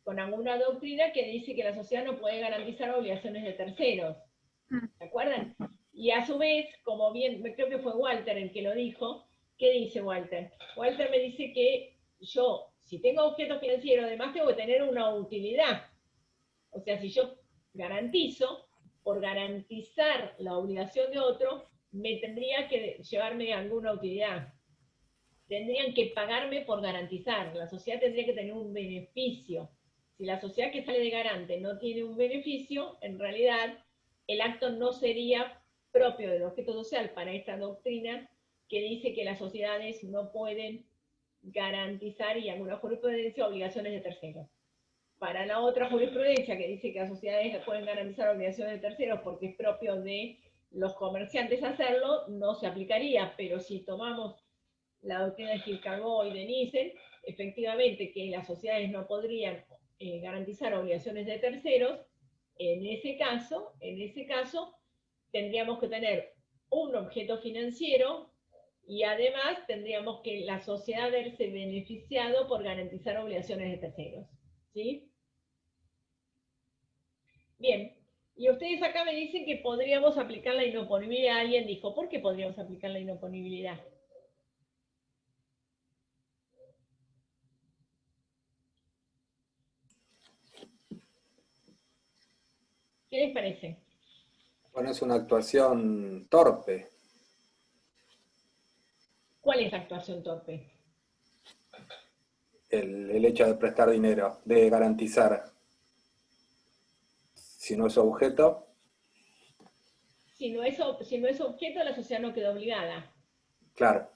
[SPEAKER 1] con alguna doctrina que dice que la sociedad no puede garantizar obligaciones de terceros. ¿Se acuerdan? Y a su vez, como bien, creo que fue Walter el que lo dijo, ¿qué dice Walter? Walter me dice que yo, si tengo objeto financiero, además tengo que tener una utilidad. O sea, si yo garantizo, por garantizar la obligación de otro, me tendría que llevarme alguna utilidad. Tendrían que pagarme por garantizar. La sociedad tendría que tener un beneficio. Si la sociedad que sale de garante no tiene un beneficio, en realidad el acto no sería propio del objeto social para esta doctrina que dice que las sociedades no pueden garantizar, y alguna jurisprudencia, obligaciones de terceros. Para la otra jurisprudencia que dice que las sociedades pueden garantizar obligaciones de terceros porque es propio de los comerciantes hacerlo, no se aplicaría, pero si tomamos la doctrina de Gil-Carbó y de Nissen, efectivamente que las sociedades no podrían garantizar obligaciones de terceros, en ese caso tendríamos que tener un objeto financiero y además tendríamos que la sociedad verse beneficiado por garantizar obligaciones de terceros. ¿Sí? Bien, y ustedes acá me dicen que podríamos aplicar la inoponibilidad. Alguien dijo, ¿por qué podríamos aplicar la inoponibilidad? ¿Qué les parece?
[SPEAKER 8] Bueno, es una actuación torpe.
[SPEAKER 1] ¿Cuál es la actuación torpe?
[SPEAKER 8] El hecho de prestar dinero, de garantizar. Si no es objeto.
[SPEAKER 1] Si no es objeto, la sociedad no queda obligada.
[SPEAKER 8] Claro.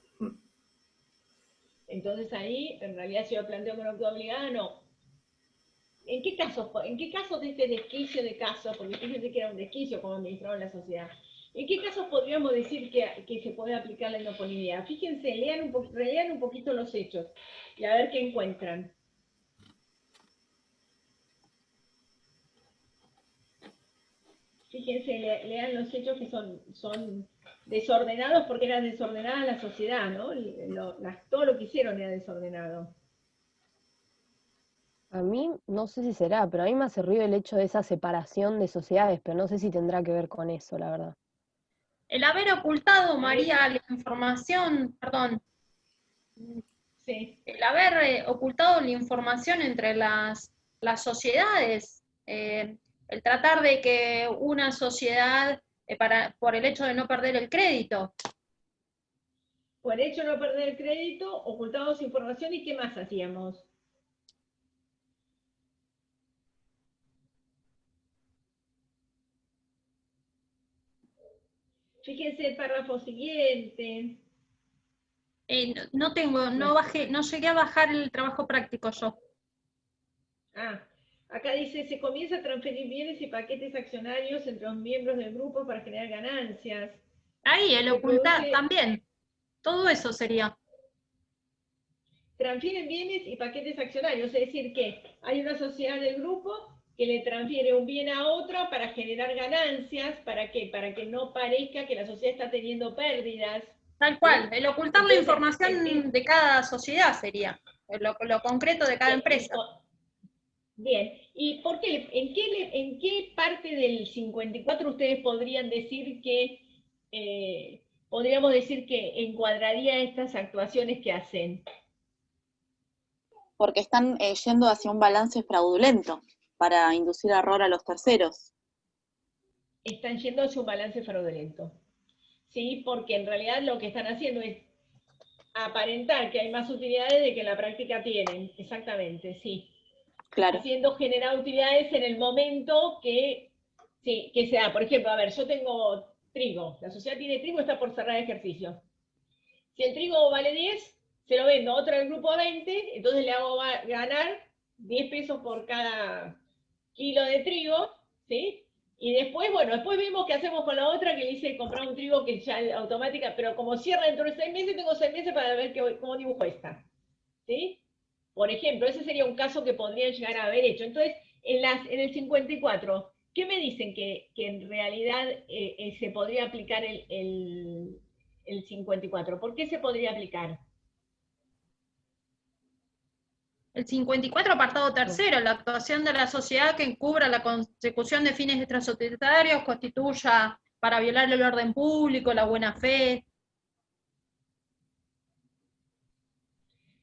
[SPEAKER 1] Entonces ahí, en realidad, si yo planteo que no queda obligada, no. ¿En qué casos de este desquicio de casos, porque fíjense que era un desquicio como administraron la sociedad, ¿en qué casos podríamos decir que se puede aplicar la inoponibilidad? Fíjense, relean un poquito los hechos y a ver qué encuentran. Fíjense, lean los hechos que son desordenados porque era desordenada la sociedad, ¿no? Todo lo que hicieron era desordenado.
[SPEAKER 2] A mí, no sé si será, pero a mí me hace ruido el hecho de esa separación de sociedades, pero no sé si tendrá que ver con eso, la verdad.
[SPEAKER 4] El haber ocultado, María, la información, perdón.
[SPEAKER 1] Sí.
[SPEAKER 4] El haber ocultado la información entre las sociedades, el tratar de que una sociedad, por el hecho de no perder el crédito.
[SPEAKER 1] Por el hecho de no perder el crédito, ocultábamos información y ¿qué más hacíamos? Fíjense el párrafo siguiente.
[SPEAKER 4] No llegué a bajar el trabajo práctico yo.
[SPEAKER 1] Acá dice, se comienza a transferir bienes y paquetes accionarios entre los miembros del grupo para generar ganancias.
[SPEAKER 4] Ahí, el ocultar también. Todo eso sería.
[SPEAKER 1] Transfieren bienes y paquetes accionarios, es decir, que hay una sociedad del grupo que le transfiere un bien a otra para generar ganancias. ¿Para qué? Para que no parezca que la sociedad está teniendo pérdidas.
[SPEAKER 4] Tal cual, el ocultar la información de cada sociedad sería, lo concreto de cada empresa.
[SPEAKER 1] Bien, ¿y por qué? ¿En qué parte del 54 ustedes podrían decir que, podríamos decir que encuadraría estas actuaciones que hacen?
[SPEAKER 7] Porque están yendo hacia un balance fraudulento para inducir error a los terceros.
[SPEAKER 1] Están yendo hacia un balance fraudulento. Sí, porque en realidad lo que están haciendo es aparentar que hay más utilidades de que en la práctica tienen. Exactamente, sí.
[SPEAKER 7] Claro.
[SPEAKER 1] Haciendo generar utilidades en el momento que se da. Por ejemplo, a ver, yo tengo trigo. La sociedad tiene trigo, está por cerrar ejercicio. Si el trigo vale 10, se lo vendo a otro del grupo a 20, entonces le hago ganar 10 pesos por cada kilo de trigo, ¿sí? Y después, bueno, después vemos qué hacemos con la otra que le hice comprar un trigo que ya es automática, pero como cierra dentro de 6 meses, tengo 6 meses para ver cómo dibujo esta, ¿sí? Por ejemplo, ese sería un caso que podrían llegar a haber hecho. Entonces, en el 54, ¿Qué me dicen que en realidad se podría aplicar el 54? ¿Por qué se podría aplicar?
[SPEAKER 4] El 54, apartado tercero, la actuación de la sociedad que encubra la consecución de fines extrasocietarios constituya para violar el orden público, la buena fe.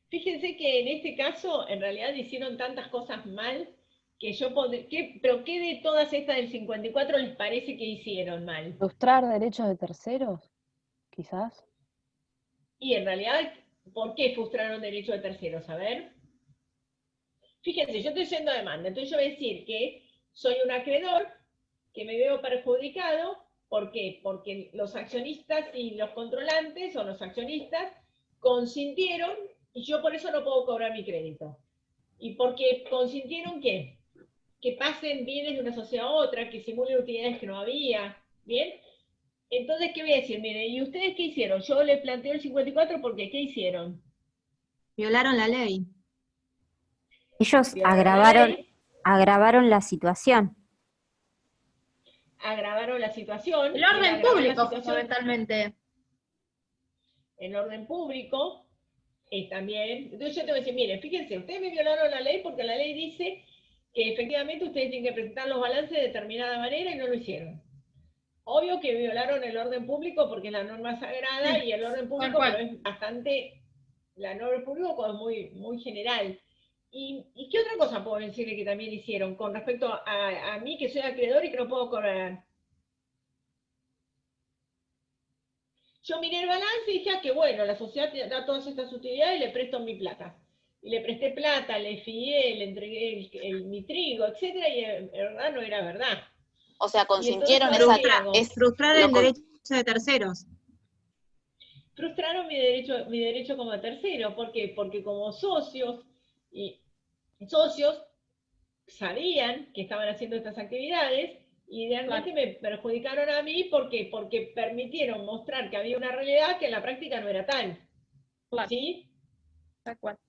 [SPEAKER 1] Fíjense que en este caso, en realidad hicieron tantas cosas mal que yo pero ¿qué de todas estas del 54 les parece que hicieron mal?
[SPEAKER 2] ¿Frustrar derechos de terceros? Quizás.
[SPEAKER 1] Y en realidad, ¿por qué frustraron derechos de terceros? A ver. Fíjense, yo estoy yendo a demanda, entonces yo voy a decir que soy un acreedor, que me veo perjudicado. ¿Por qué? Porque los accionistas y los controlantes, o los accionistas, consintieron, y yo por eso no puedo cobrar mi crédito. ¿Y porque consintieron qué? Que pasen bienes de una sociedad a otra, que simulen utilidades que no había, ¿bien? Entonces, ¿qué voy a decir? Miren, ¿y ustedes qué hicieron? Yo les planteo el 54 porque ¿qué hicieron?
[SPEAKER 10] Violaron la ley. Ellos
[SPEAKER 1] Violaron la ley,
[SPEAKER 10] agravaron la situación.
[SPEAKER 1] agravaron la situación.
[SPEAKER 4] El orden
[SPEAKER 1] agravar la
[SPEAKER 4] público,
[SPEAKER 1] situación,
[SPEAKER 4] fundamentalmente.
[SPEAKER 1] el orden público también. Entonces yo te voy a decir, miren, fíjense, ustedes me violaron la ley porque la ley dice que efectivamente ustedes tienen que presentar los balances de determinada manera y no lo hicieron. Obvio que violaron el orden público porque es la norma sagrada, y el orden público es bastante, la norma pública es muy, muy general. ¿Y qué otra cosa puedo decirle que también hicieron con respecto a mí, que soy acreedor y que no puedo cobrar? Yo miré el balance y dije, que bueno, la sociedad da todas estas utilidades y le presto mi plata. Y le presté plata, le fié, le entregué mi trigo, etcétera, y en verdad no era verdad.
[SPEAKER 7] O sea, consintieron
[SPEAKER 1] entonces,
[SPEAKER 7] esa...
[SPEAKER 10] Frustrar el derecho de terceros.
[SPEAKER 1] Frustraron mi derecho como tercero. ¿Por qué? Porque como socios sabían que estaban haciendo estas actividades y realmente me perjudicaron a mí. ¿Por qué? Porque permitieron mostrar que había una realidad que en la práctica no era tal. ¿Sí?
[SPEAKER 4] Tal cual.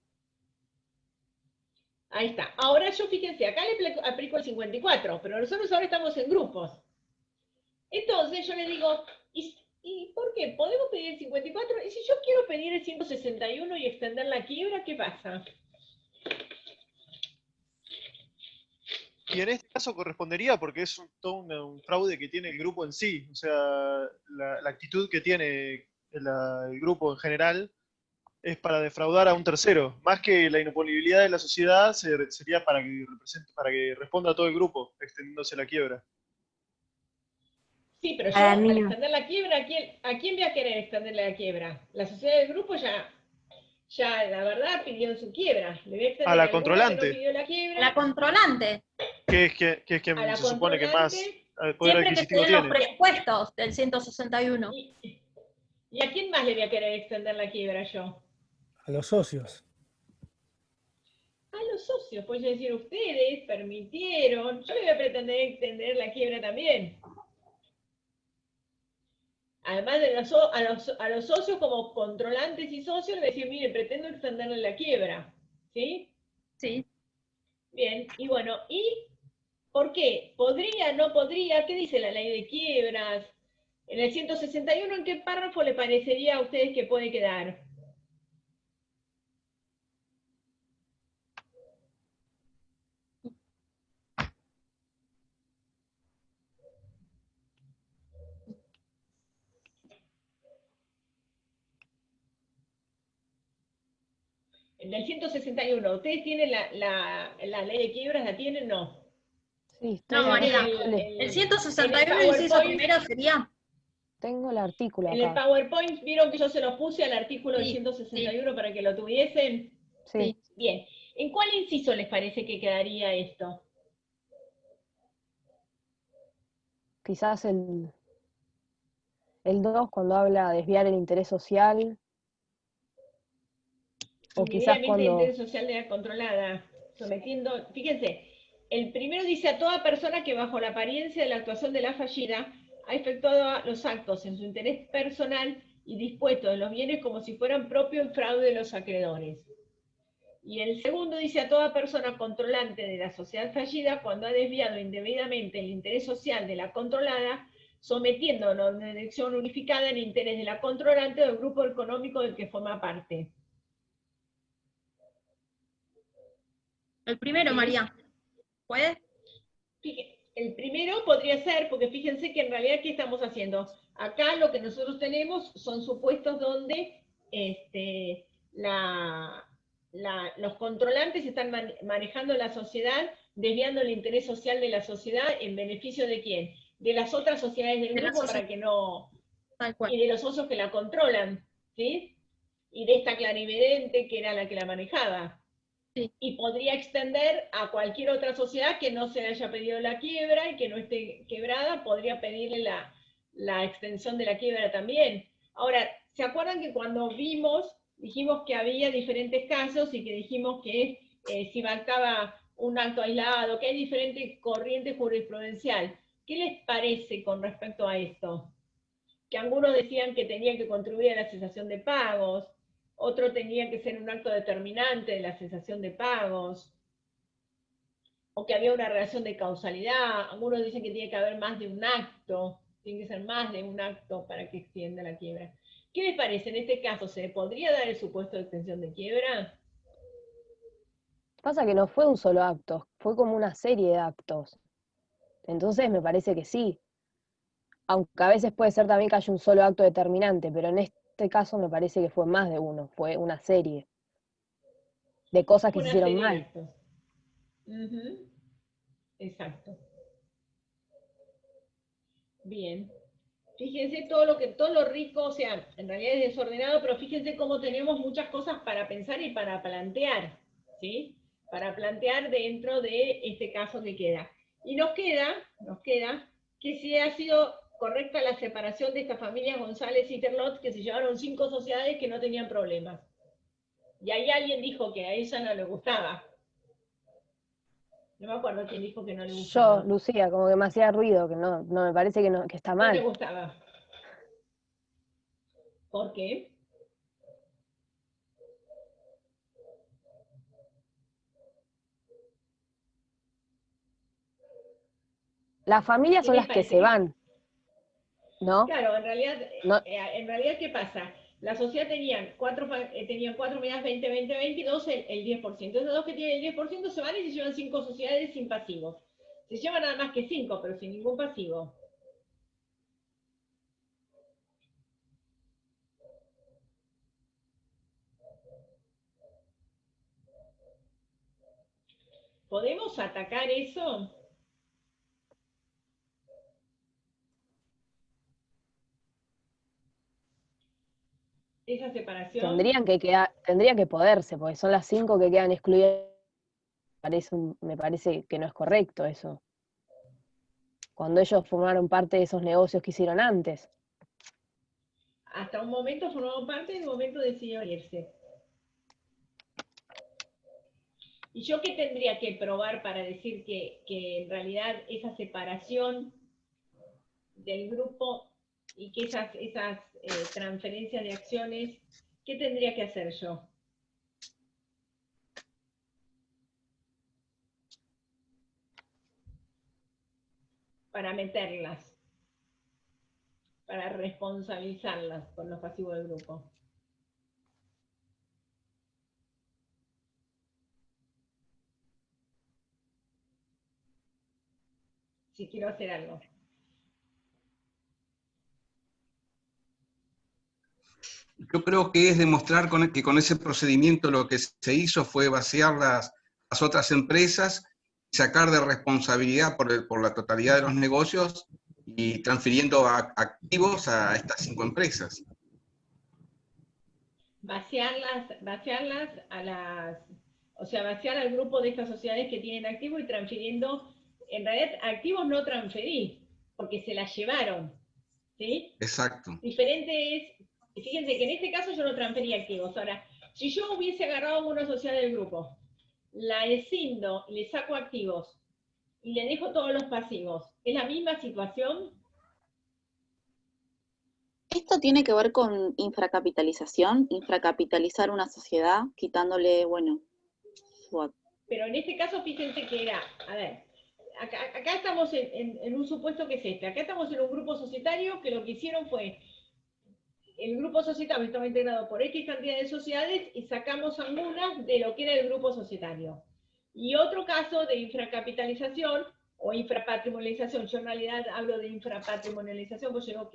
[SPEAKER 1] Ahí está. Ahora yo, fíjense, acá le aplico el 54, pero nosotros ahora estamos en grupos. Entonces yo le digo, ¿y por qué? ¿Podemos pedir el 54? Y si yo quiero pedir el 161 y extender la quiebra, ¿qué pasa?
[SPEAKER 3] Y en este caso correspondería porque es todo un fraude que tiene el grupo en sí. O sea, la actitud que tiene el grupo en general es para defraudar a un tercero. Más que la inoponibilidad de la sociedad, sería para que responda a todo el grupo, extendiéndose la quiebra.
[SPEAKER 1] Sí, pero yo, al extender la quiebra, ¿a quién voy a querer extenderle la quiebra? La sociedad del grupo ya la verdad pidió su quiebra. Le voy a extender
[SPEAKER 3] A la
[SPEAKER 1] al grupo
[SPEAKER 3] controlante.
[SPEAKER 1] que no pidió la quiebra.
[SPEAKER 4] La controlante.
[SPEAKER 3] Que es quien se supone que más poder
[SPEAKER 4] Siempre que
[SPEAKER 3] adquisitivo
[SPEAKER 4] estén los
[SPEAKER 3] tiene.
[SPEAKER 4] presupuestos del 161.
[SPEAKER 1] ¿Y a quién más le voy a querer extender la quiebra yo?
[SPEAKER 11] A los socios.
[SPEAKER 1] A los socios, pues decir, ustedes permitieron, yo le voy a pretender extender la quiebra también. Además de a los socios como controlantes y socios, le voy a decir, mire, pretendo extenderle la quiebra. ¿Sí?
[SPEAKER 4] Sí.
[SPEAKER 1] Bien, y bueno, ¿y por qué? ¿Podría, no podría? ¿Qué dice la ley de quiebras? En el 161, ¿en qué párrafo le parecería a ustedes que puede quedar? En el 161, ¿ustedes tienen la ley de quiebras? ¿La tienen? No.
[SPEAKER 2] Sí,
[SPEAKER 4] No, María. El 161, inciso primero sería...
[SPEAKER 2] Tengo el artículo
[SPEAKER 1] En el
[SPEAKER 2] acá.
[SPEAKER 1] PowerPoint, ¿vieron que yo se los puse al artículo del 161 para que lo tuviesen?
[SPEAKER 2] Sí.
[SPEAKER 1] Bien. ¿En cuál inciso les parece que quedaría esto?
[SPEAKER 2] Quizás el 2, cuando habla de desviar el interés social. O quizás
[SPEAKER 1] Indebidamente
[SPEAKER 2] cuando...
[SPEAKER 1] el interés social de la controlada, sometiendo... Fíjense, el primero dice a toda persona que bajo la apariencia de la actuación de la fallida ha efectuado los actos en su interés personal y dispuesto de los bienes como si fueran propio el fraude de los acreedores. Y el segundo dice a toda persona controlante de la sociedad fallida cuando ha desviado indebidamente el interés social de la controlada, sometiéndolo a una elección unificada en interés de la controlante o del grupo económico del que forma parte.
[SPEAKER 4] El primero, María. ¿Puede?
[SPEAKER 1] El primero podría ser, porque fíjense que en realidad, ¿qué estamos haciendo? Acá lo que nosotros tenemos son supuestos donde los controlantes están manejando la sociedad, desviando el interés social de la sociedad en beneficio de quién? De las otras sociedades del grupo para que no... Y de los socios que la controlan, ¿sí? Y de esta clarividente que era la que la manejaba. Sí. Y podría extender a cualquier otra sociedad que no se le haya pedido la quiebra y que no esté quebrada, podría pedirle la extensión de la quiebra también. Ahora, ¿se acuerdan que cuando dijimos que había diferentes casos y que dijimos que si marcaba un acto aislado, que hay diferentes corrientes jurisprudencial? ¿Qué les parece con respecto a esto? Que algunos decían que tenía que contribuir a la cesación de pagos, otro tenía que ser un acto determinante de la cesación de pagos, o que había una relación de causalidad. Algunos dicen que tiene que haber más de un acto, tiene que ser más de un acto para que extienda la quiebra. ¿Qué les parece? En este caso, ¿se podría dar el supuesto de extensión de quiebra?
[SPEAKER 2] Pasa que no fue un solo acto, fue como una serie de actos. Entonces me parece que sí. Aunque a veces puede ser también que haya un solo acto determinante, pero en este caso me parece que fue más de uno, fue una serie de cosas que se hicieron mal.
[SPEAKER 1] Exacto. Bien. Fíjense todo lo rico, o sea, en realidad es desordenado, pero fíjense cómo tenemos muchas cosas para pensar y para plantear, ¿sí? Para plantear dentro de este caso que queda. Y nos queda que si ha sido correcta la separación de esta familia González y Terlot, que se llevaron 5 sociedades que no tenían problemas. Y ahí alguien dijo que a ella no le gustaba. No me acuerdo quién dijo que no le gustaba.
[SPEAKER 2] Yo, Lucía, como que me hacía ruido, que no me parece que está mal.
[SPEAKER 1] No le gustaba. ¿Por qué?
[SPEAKER 2] Las familias son las que se van, ¿no?
[SPEAKER 1] Claro, en realidad, ¿qué pasa? La sociedad tenían cuatro medidas 20, 20, 20 y dos el 10%. Entonces, los que tienen el 10% se van y se llevan 5 sociedades sin pasivos. Se llevan nada más que 5, pero sin ningún pasivo. ¿Podemos atacar eso? Esa separación.
[SPEAKER 2] Tendría que poderse, porque son las 5 que quedan excluidas. Me parece que no es correcto eso. Cuando ellos formaron parte de esos negocios que hicieron antes.
[SPEAKER 1] Hasta un momento formaron parte y en un momento decidieron irse. ¿Y yo qué tendría que probar para decir que en realidad esa separación del grupo y que esas transferencias de acciones, qué tendría que hacer yo? Para meterlas, para responsabilizarlas por los pasivos del grupo. Si quiero hacer algo.
[SPEAKER 9] Yo creo que es demostrar que con ese procedimiento lo que se hizo fue vaciar las otras empresas, sacar de responsabilidad por la totalidad de los negocios y transfiriendo activos a estas 5 empresas.
[SPEAKER 1] Vaciarlas a las... O sea, vaciar al grupo de estas sociedades que tienen activos y transfiriendo... En realidad, activos no transferí, porque se las llevaron, ¿sí?
[SPEAKER 9] Exacto.
[SPEAKER 1] Diferente es... Fíjense que en este caso yo no transferí activos. Ahora, si yo hubiese agarrado una sociedad del grupo, la escindo, le saco activos y le dejo todos los pasivos, ¿es la misma situación?
[SPEAKER 7] Esto tiene que ver con infracapitalización, infracapitalizar una sociedad, quitándole, bueno, SWOT.
[SPEAKER 1] Pero en este caso, fíjense que era, a ver, acá estamos en un supuesto que es este. Acá estamos en un grupo societario que lo que hicieron fue, el grupo societario estaba integrado por X cantidad de sociedades y sacamos algunas de lo que era el grupo societario. Y otro caso de infracapitalización o infrapatrimonialización. Yo en realidad hablo de infrapatrimonialización porque yo no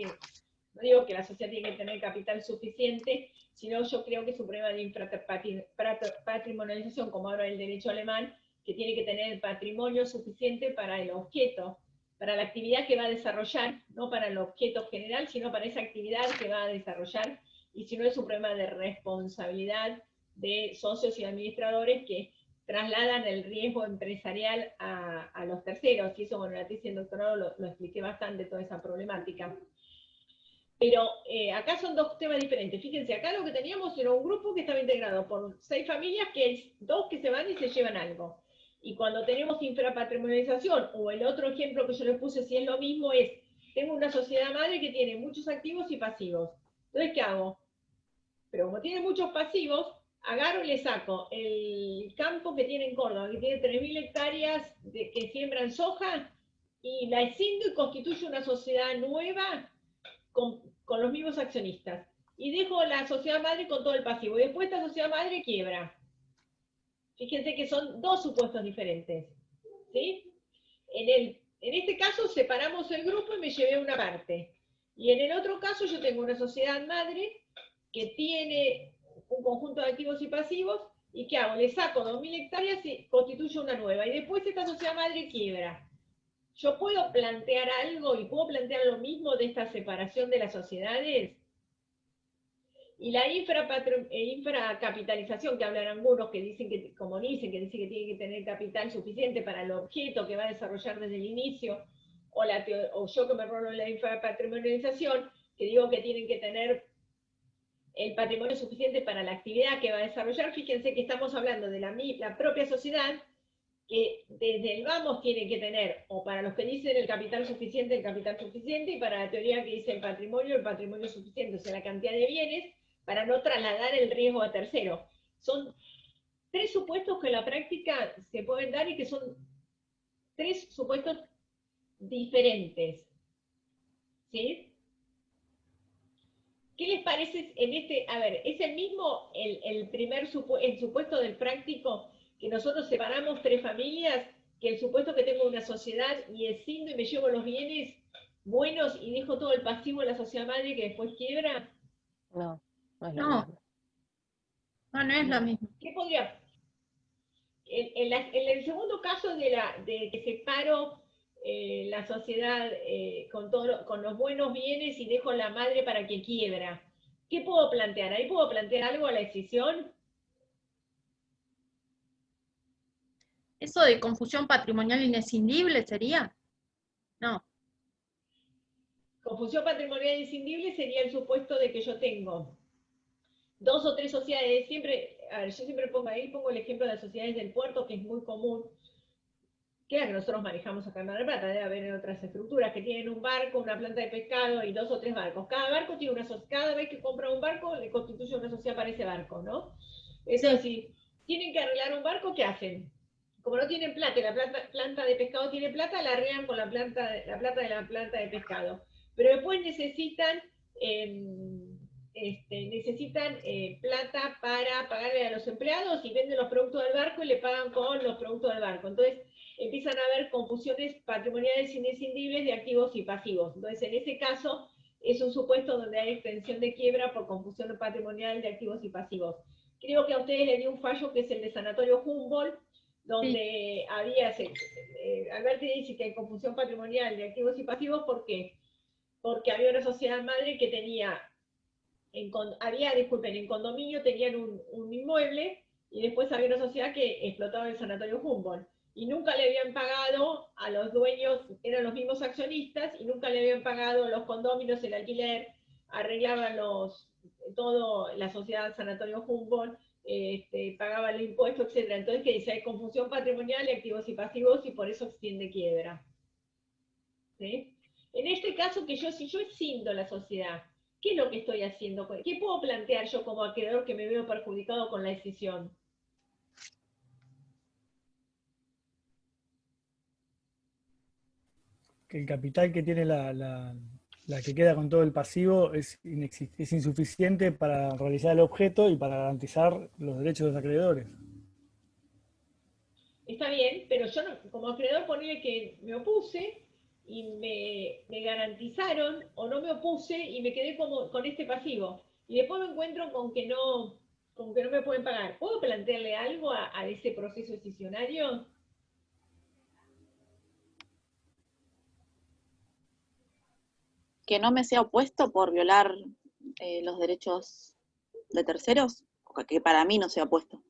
[SPEAKER 1] digo que la sociedad tiene que tener capital suficiente, sino yo creo que es un problema de infrapatrimonialización, como habla el derecho alemán, que tiene que tener patrimonio suficiente para el objeto, para la actividad que va a desarrollar, no para el objeto general, sino para esa actividad que va a desarrollar, y si no es un problema de responsabilidad de socios y administradores que trasladan el riesgo empresarial a los terceros, y eso, bueno, en la tesis del doctorado lo expliqué bastante, toda esa problemática. Pero acá son dos temas diferentes. Fíjense, acá lo que teníamos era un grupo que estaba integrado por 6 familias, que es 2 que se van y se llevan algo. Y cuando tenemos infrapatrimonialización, o el otro ejemplo que yo les puse, si es lo mismo, es, tengo una sociedad madre que tiene muchos activos y pasivos. Entonces, ¿qué hago? Pero como tiene muchos pasivos, agarro y le saco el campo que tiene en Córdoba, que tiene 3.000 hectáreas que siembran soja, y la escindo y constituyo una sociedad nueva con los mismos accionistas. Y dejo la sociedad madre con todo el pasivo. Y después esta sociedad madre quiebra. Fíjense que son 2 supuestos diferentes. ¿Sí? En este caso separamos el grupo y me llevé una parte. Y en el otro caso yo tengo una sociedad madre que tiene un conjunto de activos y pasivos, y ¿qué hago? Le saco 2.000 hectáreas y constituyo una nueva. Y después esta sociedad madre quiebra. ¿Yo puedo plantear algo y puedo plantear lo mismo de esta separación de las sociedades? Y la infracapitalización, que hablan algunos que dicen que, como dicen que tiene que tener capital suficiente para el objeto que va a desarrollar desde el inicio, o yo que me rolo en la infrapatrimonialización, que digo que tienen que tener el patrimonio suficiente para la actividad que va a desarrollar. Fíjense que estamos hablando de la propia sociedad, que desde el vamos tiene que tener, o para los que dicen el capital suficiente, y para la teoría que dice el patrimonio suficiente, o sea, la cantidad de bienes, para no trasladar el riesgo a tercero. Son 3 supuestos que en la práctica se pueden dar y que son 3 supuestos diferentes. ¿Sí? ¿Qué les parece en este? A ver, ¿es el mismo el supuesto del práctico, que nosotros separamos 3 familias, que el supuesto que tengo una sociedad y escindo y me llevo los bienes buenos y dejo todo el pasivo en la sociedad madre que después quiebra?
[SPEAKER 2] No, no es lo
[SPEAKER 4] No,
[SPEAKER 2] mismo.
[SPEAKER 4] no es lo mismo.
[SPEAKER 1] ¿Qué podría? En el segundo caso de que separo la sociedad con los buenos bienes y dejo la madre para que quiebra, ¿qué puedo plantear? ¿Ahí puedo plantear algo a la decisión?
[SPEAKER 4] ¿Eso de confusión patrimonial inescindible sería? No.
[SPEAKER 1] Confusión patrimonial inscindible sería el supuesto de que yo tengo 2 o 3 sociedades. Siempre, a ver, yo siempre pongo el ejemplo de las sociedades del puerto, que es muy común, que es la que nosotros manejamos acá en Mar del Plata. Debe haber en otras estructuras que tienen un barco, una planta de pescado y 2 o 3 barcos. Cada barco tiene una sociedad. Cada vez que compra un barco, le constituye una sociedad para ese barco, ¿no? Eso sí, tienen que arreglar un barco, ¿qué hacen? Como no tienen plata, y la planta de pescado tiene plata, la arreglan con la plata de la planta de pescado. Pero después necesitan plata para pagarle a los empleados, y venden los productos del barco y le pagan con los productos del barco. Entonces empiezan a haber confusiones patrimoniales inescindibles de activos y pasivos. Entonces, en ese caso, es un supuesto donde hay extensión de quiebra por confusión patrimonial de activos y pasivos. Creo que a ustedes les di un fallo que es el de Sanatorio Humboldt, donde había, Alberti dice que hay confusión patrimonial de activos y pasivos. ¿Por qué? Porque había una sociedad madre que tenía, en condominio tenían un inmueble, y después había una sociedad que explotaba el Sanatorio Humboldt, y nunca le habían pagado a los dueños, eran los mismos accionistas, y nunca le habían pagado los condóminos, el alquiler, arreglaban todo la sociedad Sanatorio Humboldt, pagaba el impuesto, etc. Entonces, ¿qué dice? Hay confusión patrimonial de activos y pasivos, y por eso extiende quiebra. ¿Sí? En este caso, si yo escindo la sociedad, ¿qué es lo que estoy haciendo? ¿Qué puedo plantear yo como acreedor que me veo perjudicado con la escisión?
[SPEAKER 6] el capital que tiene la que queda con todo el pasivo es insuficiente para realizar el objeto y para garantizar los derechos de los acreedores.
[SPEAKER 1] Está bien, pero yo como acreedor ponía que me opuse y me garantizaron, o no me opuse y me quedé como con este pasivo. Y después me encuentro con que no me pueden pagar. ¿Puedo plantearle algo a ese proceso decisionario?
[SPEAKER 7] Que no me sea opuesto por violar los derechos de terceros, que para mí no sea opuesto.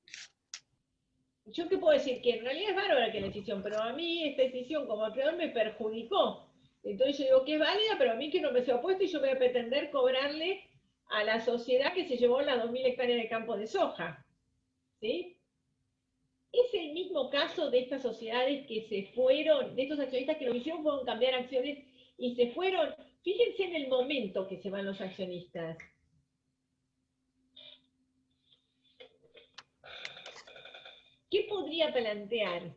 [SPEAKER 1] ¿Yo qué puedo decir? Que en realidad es bárbara que la decisión, pero a mí esta decisión como acreedor me perjudicó. Entonces yo digo que es válida, pero a mí que no me sea opuesto y yo voy a pretender cobrarle a la sociedad que se llevó las 2.000 hectáreas de campo de soja. ¿Sí? Es el mismo caso de estas sociedades que se fueron, de estos accionistas que lo que hicieron fueron cambiar acciones y se fueron. Fíjense en el momento que se van los accionistas. ¿Qué podría plantear?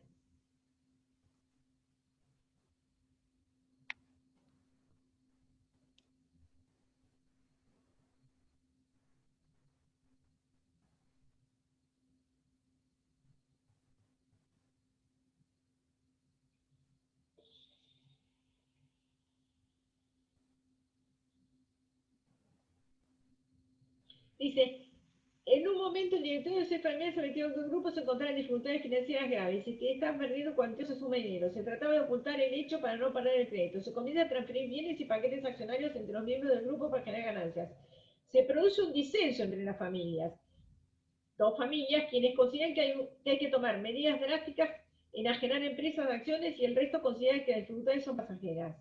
[SPEAKER 1] Dice, en un momento el directorio de CFM se metió en un grupo, se encontraba en dificultades financieras graves y que estaban perdiendo cuantiosa suma de dinero. Se trataba de ocultar el hecho para no perder el crédito. Se comienza a transferir bienes y paquetes accionarios entre los miembros del grupo para generar ganancias. Se produce un disenso entre las familias. Dos familias quienes consideran que hay que tomar medidas drásticas, enajenar empresas de acciones y el resto considera que las dificultades son pasajeras.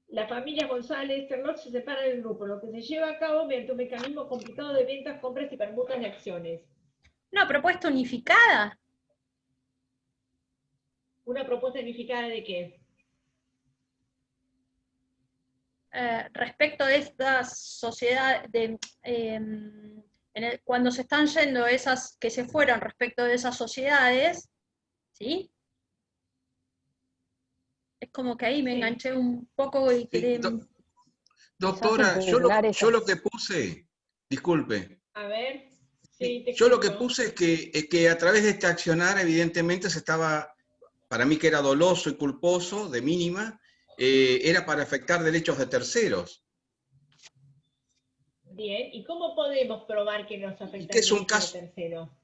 [SPEAKER 1] La familia González Terlot se separa del grupo, lo que se lleva a cabo mediante un mecanismo complicado de ventas, compras y permutas de acciones.
[SPEAKER 4] Una propuesta unificada.
[SPEAKER 1] ¿Una propuesta unificada de qué?
[SPEAKER 4] Respecto de estas sociedades, cuando se están yendo esas que se fueron respecto de esas sociedades, ¿sí? Es como que ahí me enganché un poco y quedé...
[SPEAKER 9] Doctora, yo lo que puse, disculpe.
[SPEAKER 1] A ver. Sí,
[SPEAKER 9] yo lo que puse es que a través de este accionar, evidentemente, se estaba, para mí que era doloso y culposo, de mínima, era para afectar derechos de terceros.
[SPEAKER 1] Bien, ¿y cómo podemos probar que nos afecta
[SPEAKER 9] que es un
[SPEAKER 1] derechos
[SPEAKER 9] caso,
[SPEAKER 1] de tercero?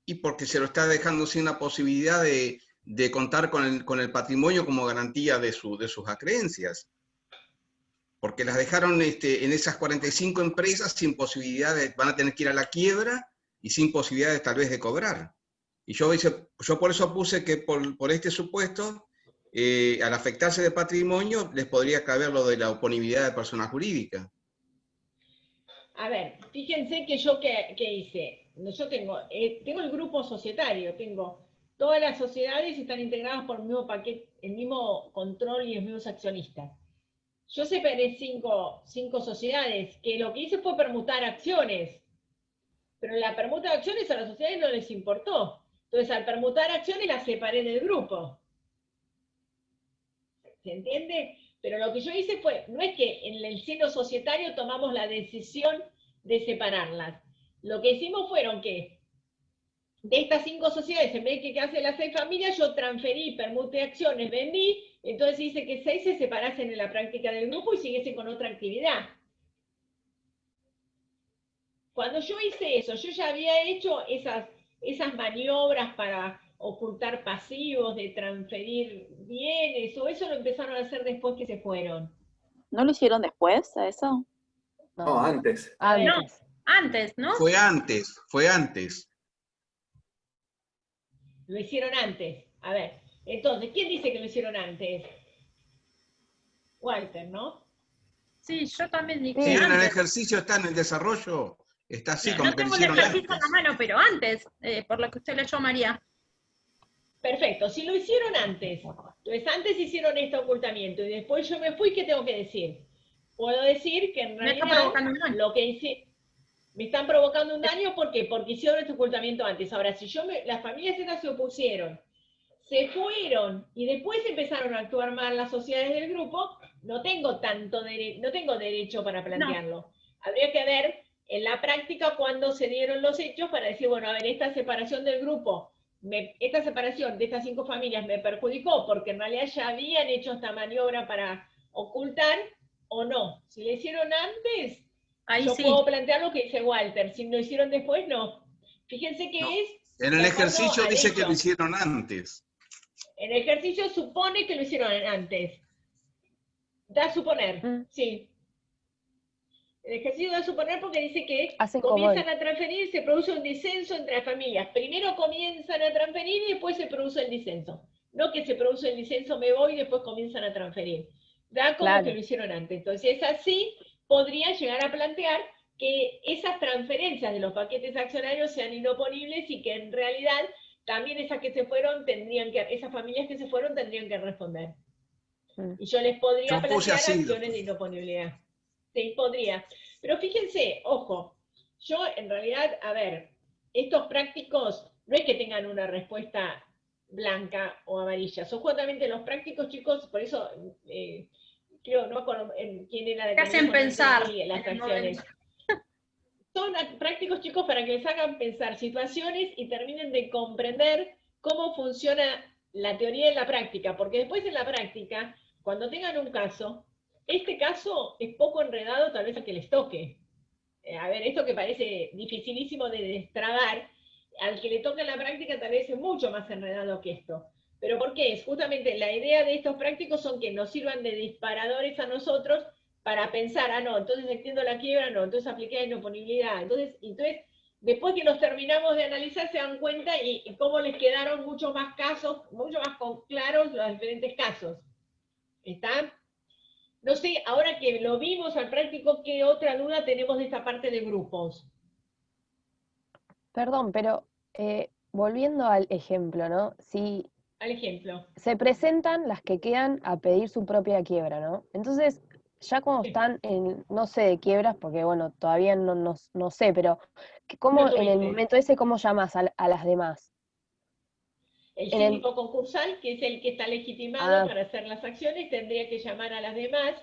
[SPEAKER 9] Y porque se lo está dejando sin la posibilidad de contar con el patrimonio como garantía de sus acreencias. Porque las dejaron en esas 45 empresas sin posibilidad van a tener que ir a la quiebra y sin posibilidades tal vez de cobrar. Y yo por eso puse que por este supuesto, al afectarse de patrimonio, les podría caber lo de la oponibilidad de persona jurídica.
[SPEAKER 1] A ver, fíjense que yo qué hice. Yo tengo el grupo societario, tengo todas las sociedades están integradas por el mismo paquete, el mismo control y los mismos accionistas. Yo separé cinco sociedades, que lo que hice fue permutar acciones, pero la permuta de acciones a las sociedades no les importó. Entonces, al permutar acciones las separé del grupo. ¿Se entiende? Pero lo que yo hice fue, no es que en el seno societario tomamos la decisión de separarlas. Lo que hicimos fueron que de estas 5 sociedades, en vez de que hace las 6 familias, yo transferí, permuté acciones, vendí, entonces hice que 6 se separasen en la práctica del grupo y siguiesen con otra actividad. Cuando yo hice eso, yo ya había hecho esas maniobras para ocultar pasivos, de transferir bienes, o eso lo empezaron a hacer después que se fueron.
[SPEAKER 7] ¿No lo hicieron después a eso?
[SPEAKER 8] No, antes.
[SPEAKER 4] No, antes, ¿no?
[SPEAKER 9] Fue antes.
[SPEAKER 1] Lo hicieron antes. A ver, entonces, ¿quién dice que lo hicieron antes? Walter, ¿no?
[SPEAKER 4] Sí, yo también dije
[SPEAKER 9] Sí, en el
[SPEAKER 4] antes.
[SPEAKER 9] ejercicio está en el desarrollo, está así
[SPEAKER 4] No,
[SPEAKER 9] como
[SPEAKER 4] no
[SPEAKER 9] que lo
[SPEAKER 4] tengo el
[SPEAKER 9] hicieron
[SPEAKER 4] ejercicio
[SPEAKER 9] antes.
[SPEAKER 4] en la mano, pero antes, por lo que usted leyó, María.
[SPEAKER 1] Perfecto, si lo hicieron antes, entonces antes hicieron este ocultamiento y después yo me fui, ¿qué tengo que decir? Puedo decir que en
[SPEAKER 4] Me está
[SPEAKER 1] realidad
[SPEAKER 4] provocando un daño.
[SPEAKER 1] lo que hice, me están provocando un daño, ¿por qué? Porque hicieron este ocultamiento antes. Ahora, si las familias esas se opusieron, se fueron y después empezaron a actuar mal las sociedades del grupo, no tengo derecho para plantearlo. Habría que ver en la práctica cuándo se dieron los hechos para decir, bueno, a ver, esta separación del grupo, esta separación de estas 5 familias me perjudicó porque en realidad ya habían hecho esta maniobra para ocultar o no. Si le hicieron antes,
[SPEAKER 4] Ahí
[SPEAKER 1] yo
[SPEAKER 4] sí.
[SPEAKER 1] puedo plantear lo que dice Walter. Si lo hicieron después, no. Fíjense que
[SPEAKER 9] No.
[SPEAKER 1] es...
[SPEAKER 9] En el
[SPEAKER 1] de acuerdo
[SPEAKER 9] ejercicio
[SPEAKER 1] al
[SPEAKER 9] dice que
[SPEAKER 1] hecho.
[SPEAKER 9] lo hicieron antes.
[SPEAKER 1] En el ejercicio supone que lo hicieron antes. Da a suponer, sí. El ejercicio da a suponer porque dice que
[SPEAKER 2] Hacen como
[SPEAKER 1] comienzan a transferir, se produce un disenso entre las familias. Primero comienzan a transferir y después se produce el disenso. No que se produce el disenso, me voy y después comienzan a transferir. Da como
[SPEAKER 2] Claro.
[SPEAKER 1] que lo hicieron antes. Entonces, así podría llegar a plantear que esas transferencias de los paquetes accionarios sean inoponibles y que en realidad también esas familias que se fueron tendrían que responder. Y yo les podría
[SPEAKER 9] Yo puse
[SPEAKER 1] plantear
[SPEAKER 9] así.
[SPEAKER 1] acciones de inoponibilidad. Sí, podría. Pero fíjense, ojo, yo en realidad, a ver, estos prácticos no es que tengan una respuesta blanca o amarilla, son justamente los prácticos, chicos, por eso creo, no me acuerdo quién era de
[SPEAKER 4] Te hacen pensar
[SPEAKER 1] las
[SPEAKER 4] en el
[SPEAKER 1] acciones. Son prácticos, chicos, para que les hagan pensar situaciones y terminen de comprender cómo funciona la teoría en la práctica, porque después en la práctica, cuando tengan un caso, este caso es poco enredado tal vez al que les toque. A ver, esto que parece dificilísimo de destrabar, al que le toca en la práctica tal vez es mucho más enredado que esto. ¿Pero por qué? Es justamente la idea de estos prácticos son que nos sirvan de disparadores a nosotros para pensar, no, entonces extiendo la quiebra, no, entonces apliqué la inoponibilidad. Entonces, después que los terminamos de analizar, se dan cuenta y cómo les quedaron mucho más casos, mucho más claros los diferentes casos. ¿Está? No sé, ahora que lo vimos al práctico, ¿qué otra duda tenemos de esta parte de grupos?
[SPEAKER 2] Perdón, pero volviendo al ejemplo, ¿no? Si
[SPEAKER 1] Al ejemplo.
[SPEAKER 2] se presentan las que quedan a pedir su propia quiebra, ¿no? Entonces, ya cuando están en, no sé de quiebras, porque bueno, todavía no sé, pero ¿cómo
[SPEAKER 1] No
[SPEAKER 2] en el
[SPEAKER 1] tuviste.
[SPEAKER 2] momento ese, cómo llamas a las demás?
[SPEAKER 1] El
[SPEAKER 2] En el-
[SPEAKER 1] síndico concursal, que es el que está legitimado
[SPEAKER 2] Ah.
[SPEAKER 1] para hacer las acciones, tendría que llamar a las demás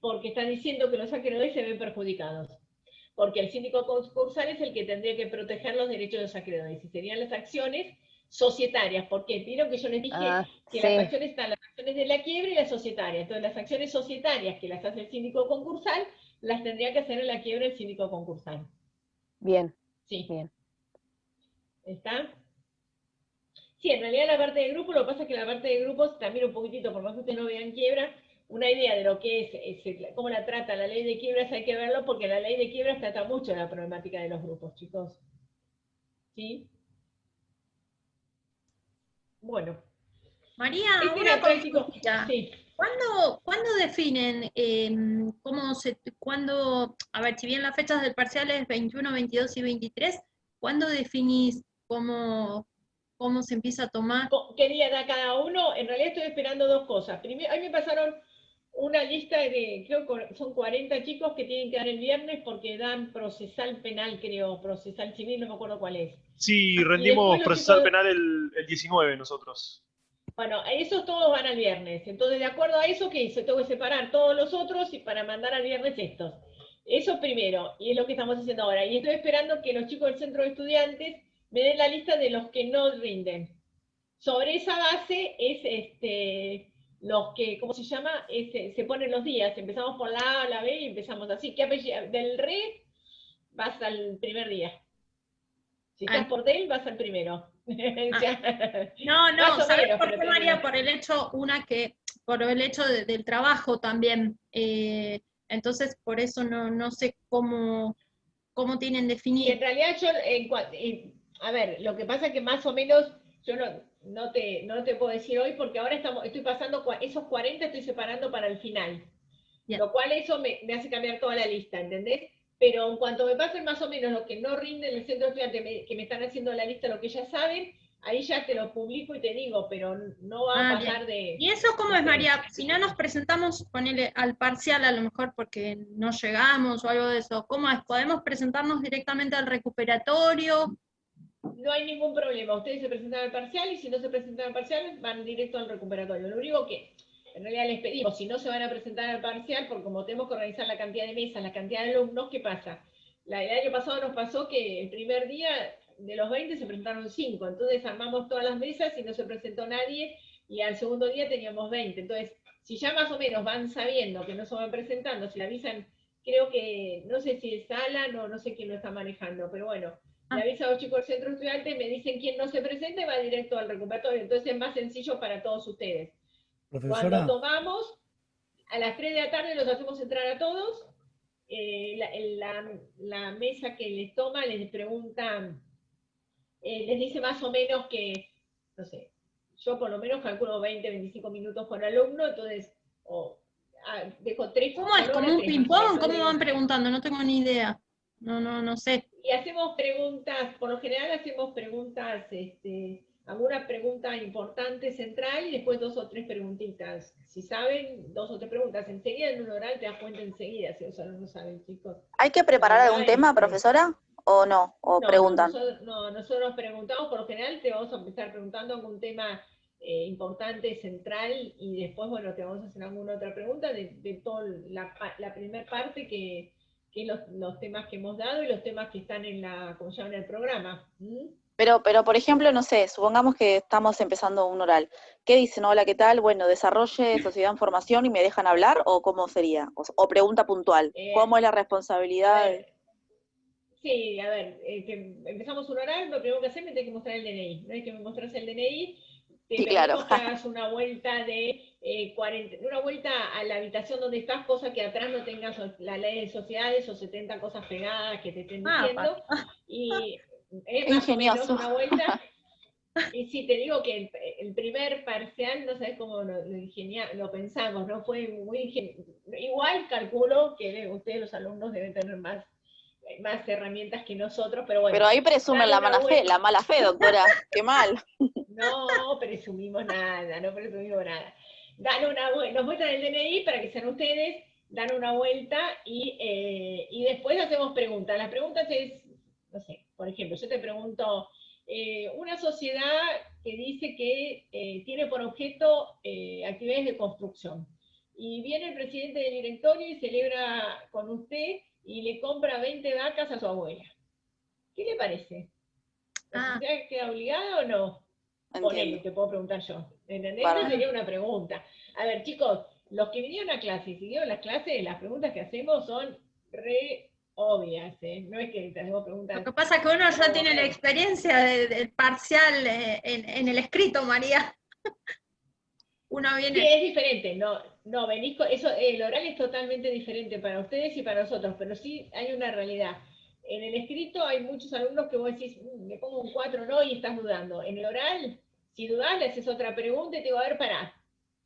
[SPEAKER 1] porque está diciendo que los acreedores se ven perjudicados. Porque el síndico concursal es el que tendría que proteger los derechos de los acreedores. Y serían las acciones societarias. Porque vieron que yo les dije que
[SPEAKER 2] sí.
[SPEAKER 1] las acciones están las acciones de la quiebra y las societarias. Entonces las acciones societarias que las hace el síndico concursal, las tendría que hacer en la quiebra el síndico concursal.
[SPEAKER 2] Bien.
[SPEAKER 1] Sí.
[SPEAKER 2] Bien.
[SPEAKER 1] ¿Está? Sí, en realidad la parte de grupo, lo que pasa es que la parte de grupos, también un poquitito, por más que ustedes no vean quiebra, una idea de lo que es cómo la trata la ley de quiebras hay que verlo, porque la ley de quiebras trata mucho de la problemática de los grupos, chicos. ¿Sí? Bueno.
[SPEAKER 4] María,
[SPEAKER 1] Este
[SPEAKER 4] una
[SPEAKER 1] era práctico.
[SPEAKER 4] consultita.
[SPEAKER 1] Sí.
[SPEAKER 4] ¿Cuándo definen a ver, si bien las fechas del parcial es 21, 22 y 23, ¿cuándo definís cómo se empieza a tomar?
[SPEAKER 1] ¿Qué día da cada uno? En realidad estoy esperando dos cosas. Primero, ahí me pasaron una lista de, creo que son 40 chicos que tienen que dar el viernes porque dan procesal penal, creo, procesal civil, no me acuerdo cuál es.
[SPEAKER 3] Sí, rendimos
[SPEAKER 1] los
[SPEAKER 3] procesal
[SPEAKER 1] chicos-
[SPEAKER 3] penal el 19 nosotros.
[SPEAKER 1] Bueno, esos todos van al viernes. Entonces, de acuerdo a eso, ¿qué hice? Tengo que separar todos los otros y para mandar al viernes estos. Eso primero, y es lo que estamos haciendo ahora. Y estoy esperando que los chicos del centro de estudiantes me den la lista de los que no rinden. Sobre esa base es los que, ¿cómo se llama? Se ponen los días. Empezamos por la A, la B y empezamos así. ¿Qué apellido? Del re vas al primer día. Si estás por del, vas al primero.
[SPEAKER 4] No,
[SPEAKER 1] Más o
[SPEAKER 4] ¿sabes
[SPEAKER 1] menos,
[SPEAKER 4] por
[SPEAKER 1] pero
[SPEAKER 4] qué, María?
[SPEAKER 1] tenés.
[SPEAKER 4] Por el hecho del trabajo también. Entonces, por eso no sé cómo tienen
[SPEAKER 1] Y
[SPEAKER 4] definido.
[SPEAKER 1] en realidad yo, a ver, lo que pasa es que más o menos, yo no te puedo decir hoy, porque ahora estoy pasando, esos 40 estoy separando para el final.
[SPEAKER 4] Bien.
[SPEAKER 1] Lo cual eso me hace cambiar toda la lista, ¿entendés? Pero en cuanto me pasen más o menos los que no rinden el centro de estudiantes, que me están haciendo la lista, lo que ya saben, ahí ya te lo publico y te digo, pero no va a pasar de...
[SPEAKER 4] ¿Y eso cómo es, María? Si no nos presentamos, ponele al parcial a lo mejor porque no llegamos o algo de eso, ¿cómo es? ¿Podemos presentarnos directamente al recuperatorio?
[SPEAKER 1] no hay ningún problema. Ustedes se presentan al parcial y si no se presentan al parcial van directo al recuperatorio. Lo único que en realidad les pedimos, si no se van a presentar al parcial, porque como tenemos que organizar la cantidad de mesas, la cantidad de alumnos, ¿qué pasa? El año pasado nos pasó que el primer día de los 20 se presentaron 5, entonces armamos todas las mesas y no se presentó nadie, y al segundo día teníamos 20. Entonces, si ya más o menos van sabiendo que no se van presentando, si le avisan, creo que, no sé si es Alan o no sé quién lo está manejando, pero bueno, le avisa a los chicos del centro estudiante, me dicen quién no se presenta y va directo al recuperatorio, entonces es más sencillo para todos ustedes.
[SPEAKER 6] Profesora.
[SPEAKER 1] Cuando tomamos, a las 3 de la tarde los hacemos entrar a todos, la mesa que les toma les pregunta, les dice más o menos que, no sé, yo por lo menos calculo 20, 25 minutos por alumno, entonces, dejo 3
[SPEAKER 4] ¿Cómo es? ¿Como un ping-pong? ¿Cómo van preguntando? No tengo ni idea. No sé.
[SPEAKER 1] Y hacemos preguntas, por lo general hacemos preguntas, alguna pregunta importante, central, y después 2 o 3 preguntitas. Si saben, 2 o 3 preguntas. Enseguida en un oral te das cuenta enseguida si los alumnos saben, chicos.
[SPEAKER 7] ¿Hay que preparar algún tema, profesora? ¿O no? ¿O preguntan?
[SPEAKER 1] Nosotros preguntamos, por lo general te vamos a empezar preguntando algún tema importante, central, y después, bueno, te vamos a hacer alguna otra pregunta de toda la primera parte que los temas que hemos dado y los temas que están en como se llama, en el programa.
[SPEAKER 7] Pero, por ejemplo, no sé, supongamos que estamos empezando un oral. ¿Qué dicen? Hola, ¿qué tal? Bueno, desarrolle sociedad en formación y me dejan hablar, ¿o cómo sería? O pregunta puntual. ¿Cómo es la responsabilidad?
[SPEAKER 1] Sí, a ver, que empezamos un oral, lo primero que hacer me tenés que mostrar el DNI. No es que me mostrás el DNI, te
[SPEAKER 7] Sí, claro.
[SPEAKER 1] pedimos que hagas una vuelta una vuelta a la habitación donde estás, cosa que atrás no tengas la ley de sociedades o 70 cosas pegadas que te estén diciendo. Y es más o menos una vuelta. Y sí, te digo que el primer parcial, no sabes cómo lo pensamos, ¿no? Fue muy igual calculo que ustedes los alumnos deben tener más herramientas que nosotros, pero bueno.
[SPEAKER 7] Pero ahí presumen la mala fe, doctora. Qué mal.
[SPEAKER 1] No presumimos nada, no presumimos nada. Nos muestran el DNI para que sean ustedes, dan una vuelta y después hacemos preguntas. Las preguntas es, no sé, por ejemplo, yo te pregunto, una sociedad que dice que tiene por objeto actividades de construcción. Y viene el presidente del directorio y celebra con usted y le compra 20 vacas a su abuela. ¿Qué le parece? ¿La sociedad queda obligada o no? Ponele, te puedo preguntar yo. ¿Entendés? Esa sería una pregunta. A ver, chicos, los que vinieron a clase y siguieron las clases, las preguntas que hacemos son re obvias, ¿eh? No es que te hacemos preguntas.
[SPEAKER 4] Lo que pasa es que uno ya tiene la experiencia del parcial en el escrito, María. Uno viene.
[SPEAKER 1] Sí, es diferente, no, venís con eso, el oral es totalmente diferente para ustedes y para nosotros, pero sí hay una realidad. En el escrito hay muchos alumnos que vos decís, me pongo un 4 no, y estás dudando. En el oral, si dudás, le haces otra pregunta y te digo, a ver, pará.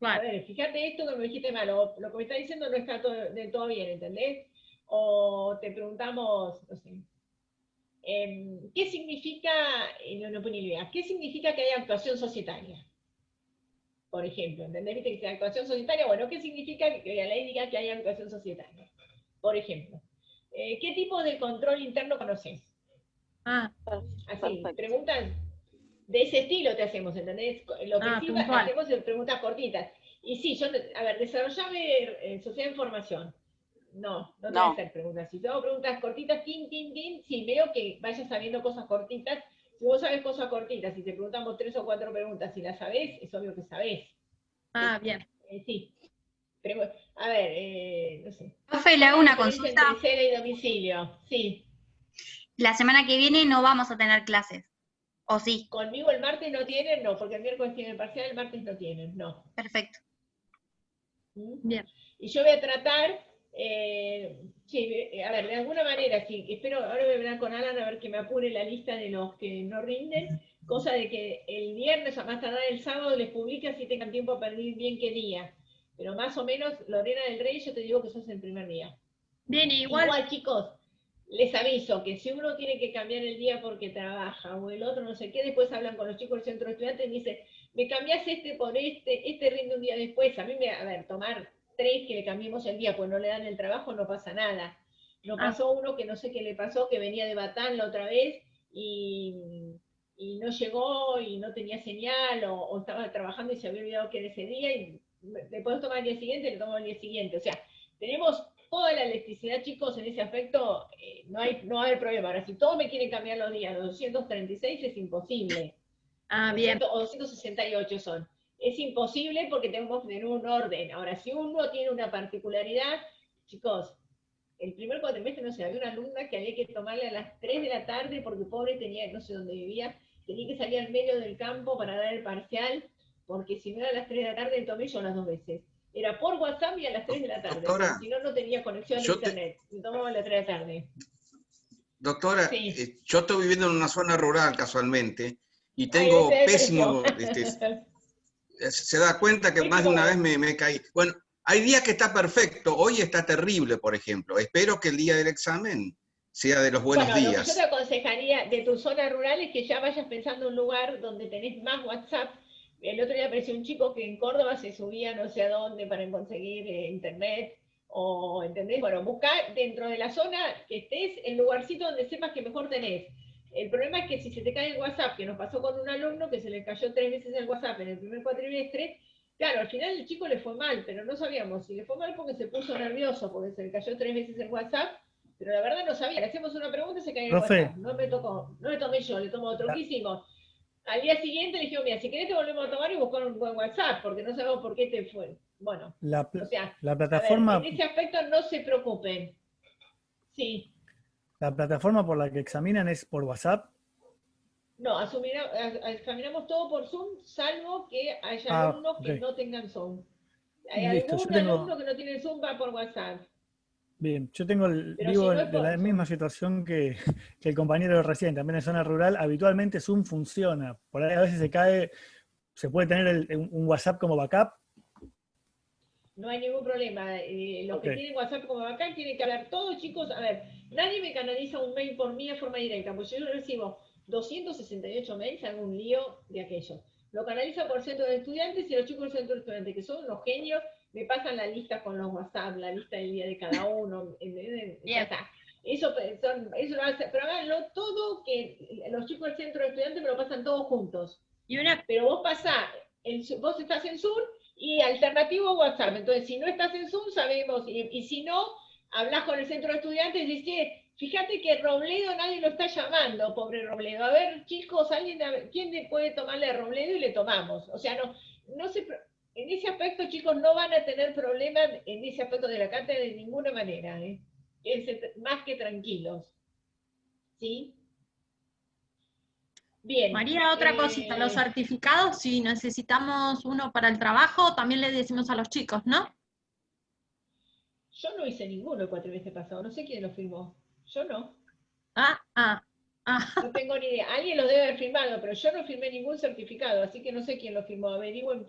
[SPEAKER 1] A ver, fíjate esto que me dijiste mal, o lo que me está diciendo no está del todo bien, ¿entendés? O te preguntamos, no sé, ¿qué significa, no pone idea, qué significa que haya actuación societaria? Por ejemplo, ¿entendés? Viste que actuación societaria, bueno, ¿qué significa que la ley diga que haya actuación societaria? Por ejemplo, ¿qué tipo de control interno conoces? Así, preguntas de ese estilo te hacemos, ¿entendés? Lo que sí hacemos es preguntas cortitas. Y sí, a ver, desarrollame sociedad de información. No te voy a hacer preguntas. Si te hago preguntas cortitas, sí, veo que vayas sabiendo cosas cortitas. Si vos sabés cosas cortitas, si te preguntamos 3 o 4 preguntas, si las sabés, es obvio que sabés.
[SPEAKER 4] Bien.
[SPEAKER 1] Sí. Pero, a ver, no sé.
[SPEAKER 10] Profe, le hago una consulta.
[SPEAKER 1] Entre sede y domicilio, sí.
[SPEAKER 10] La semana que viene no vamos a tener clases, ¿o sí?
[SPEAKER 1] Conmigo el martes no tienen, no, porque el miércoles tienen parcial, el martes no tienen, no.
[SPEAKER 10] Perfecto.
[SPEAKER 4] Bien.
[SPEAKER 1] Y yo voy a tratar, a ver, de alguna manera, sí, espero, ahora voy a hablar con Alan a ver que me apure la lista de los que no rinden, cosa de que el viernes a más tardar el sábado les publique así tengan tiempo para ver bien qué día. Pero más o menos, Lorena del Rey, yo te digo que sos el primer día.
[SPEAKER 4] Bien, igual
[SPEAKER 1] chicos, les aviso que si uno tiene que cambiar el día porque trabaja o el otro no sé qué, después hablan con los chicos del centro de estudiantes y me dicen, me cambiás por este rinde un día después. A mí tomar 3 que le cambiemos el día, pues no le dan el trabajo, no pasa nada. Nos pasó uno que no sé qué le pasó, que venía de Batán la otra vez y y no llegó y no tenía señal o estaba trabajando y se había olvidado que era ese día y le podés tomar al día siguiente, le tomo al día siguiente. O sea, tenemos toda la electricidad, chicos, en ese aspecto, no va a haber problema. Ahora, si todos me quieren cambiar los días, los 236 es imposible.
[SPEAKER 4] Bien.
[SPEAKER 1] O 268 son. Es imposible porque tenemos que tener un orden. Ahora, si uno tiene una particularidad, chicos, el primer cuatrimestre, no sé, había una alumna que había que tomarle a las 3 de la tarde porque pobre tenía, no sé dónde vivía, tenía que salir al medio del campo para dar el parcial, porque si no era a las 3 de la tarde, le tomé yo las 2 veces. Era por WhatsApp y a las 3 de la tarde,
[SPEAKER 9] Doctora,
[SPEAKER 1] si no, no tenía conexión a internet. Me tomaba a las 3 de la tarde.
[SPEAKER 9] Doctora,
[SPEAKER 1] Sí.
[SPEAKER 9] yo estoy viviendo en una zona rural casualmente y tengo pésimo, se da cuenta que más de una vez me caí. Bueno, hay días que está perfecto, hoy está terrible, por ejemplo. Espero que el día del examen sea de los buenos días.
[SPEAKER 1] Lo que yo te aconsejaría de tu zona rural es que ya vayas pensando en un lugar donde tenés más WhatsApp. El otro día apareció un chico que en Córdoba se subía no sé a dónde para conseguir internet, o, ¿entendés? Bueno, busca dentro de la zona que estés el lugarcito donde sepas que mejor tenés. El problema es que si se te cae el WhatsApp, que nos pasó con un alumno que se le cayó 3 veces el WhatsApp en el primer cuatrimestre, claro, al final el chico le fue mal, pero no sabíamos si le fue mal porque se puso nervioso, porque se le cayó 3 veces el WhatsApp, pero la verdad no sabía. Le hacemos una pregunta y se cayó el WhatsApp. No me tocó, no le tomé yo, le tomó otro. ¿Qué hicimos? Al día siguiente le dijimos, mira, si querés te volvemos a tomar y buscar un buen WhatsApp, porque no sabemos por qué te fue. Bueno, o sea,
[SPEAKER 6] la plataforma,
[SPEAKER 1] a ver, en ese aspecto no se preocupen. Sí.
[SPEAKER 6] ¿La plataforma por la que examinan es por WhatsApp?
[SPEAKER 1] No, examinamos todo por Zoom, salvo que haya alumnos que no tengan Zoom. Hay algún alumno que no tiene Zoom, va por WhatsApp.
[SPEAKER 6] Bien, yo vivo de la misma situación que el compañero recién, también en zona rural. Habitualmente Zoom funciona. Por ahí a veces se cae, se puede tener un WhatsApp como backup.
[SPEAKER 1] No hay ningún problema. Los que tienen WhatsApp como backup tienen que hablar todos, chicos. A ver, nadie me canaliza un mail por mí de forma directa, porque yo recibo 268 mails, hago un lío de aquello. Lo canaliza por centro de estudiantes y los chicos del centro de estudiantes, que son unos genios, me pasan la lista con los WhatsApp, la lista del día de cada uno. Ya está. Eso lo hace, pero háganlo todo, que los chicos del centro de estudiantes me lo pasan todos juntos. Pero vos vos estás en Zoom y alternativo WhatsApp. Entonces, si no estás en Zoom, sabemos, y si no, hablas con el centro de estudiantes y dices, fíjate que Robledo nadie lo está llamando, pobre Robledo. A ver, chicos, ¿quién le puede tomarle a Robledo? Y le tomamos. O sea, en ese aspecto, chicos, no van a tener problemas en ese aspecto de la cátedra de ninguna manera. Más que tranquilos. ¿Sí? Bien.
[SPEAKER 4] María, otra cosita, los certificados, si necesitamos uno para el trabajo, también le decimos a los chicos, ¿no?
[SPEAKER 1] Yo no hice ninguno el cuatrimestre pasado, no sé quién lo firmó. Yo no. No tengo ni idea. Alguien lo debe haber firmado, pero yo no firmé ningún certificado, así que no sé quién lo firmó. Averigüen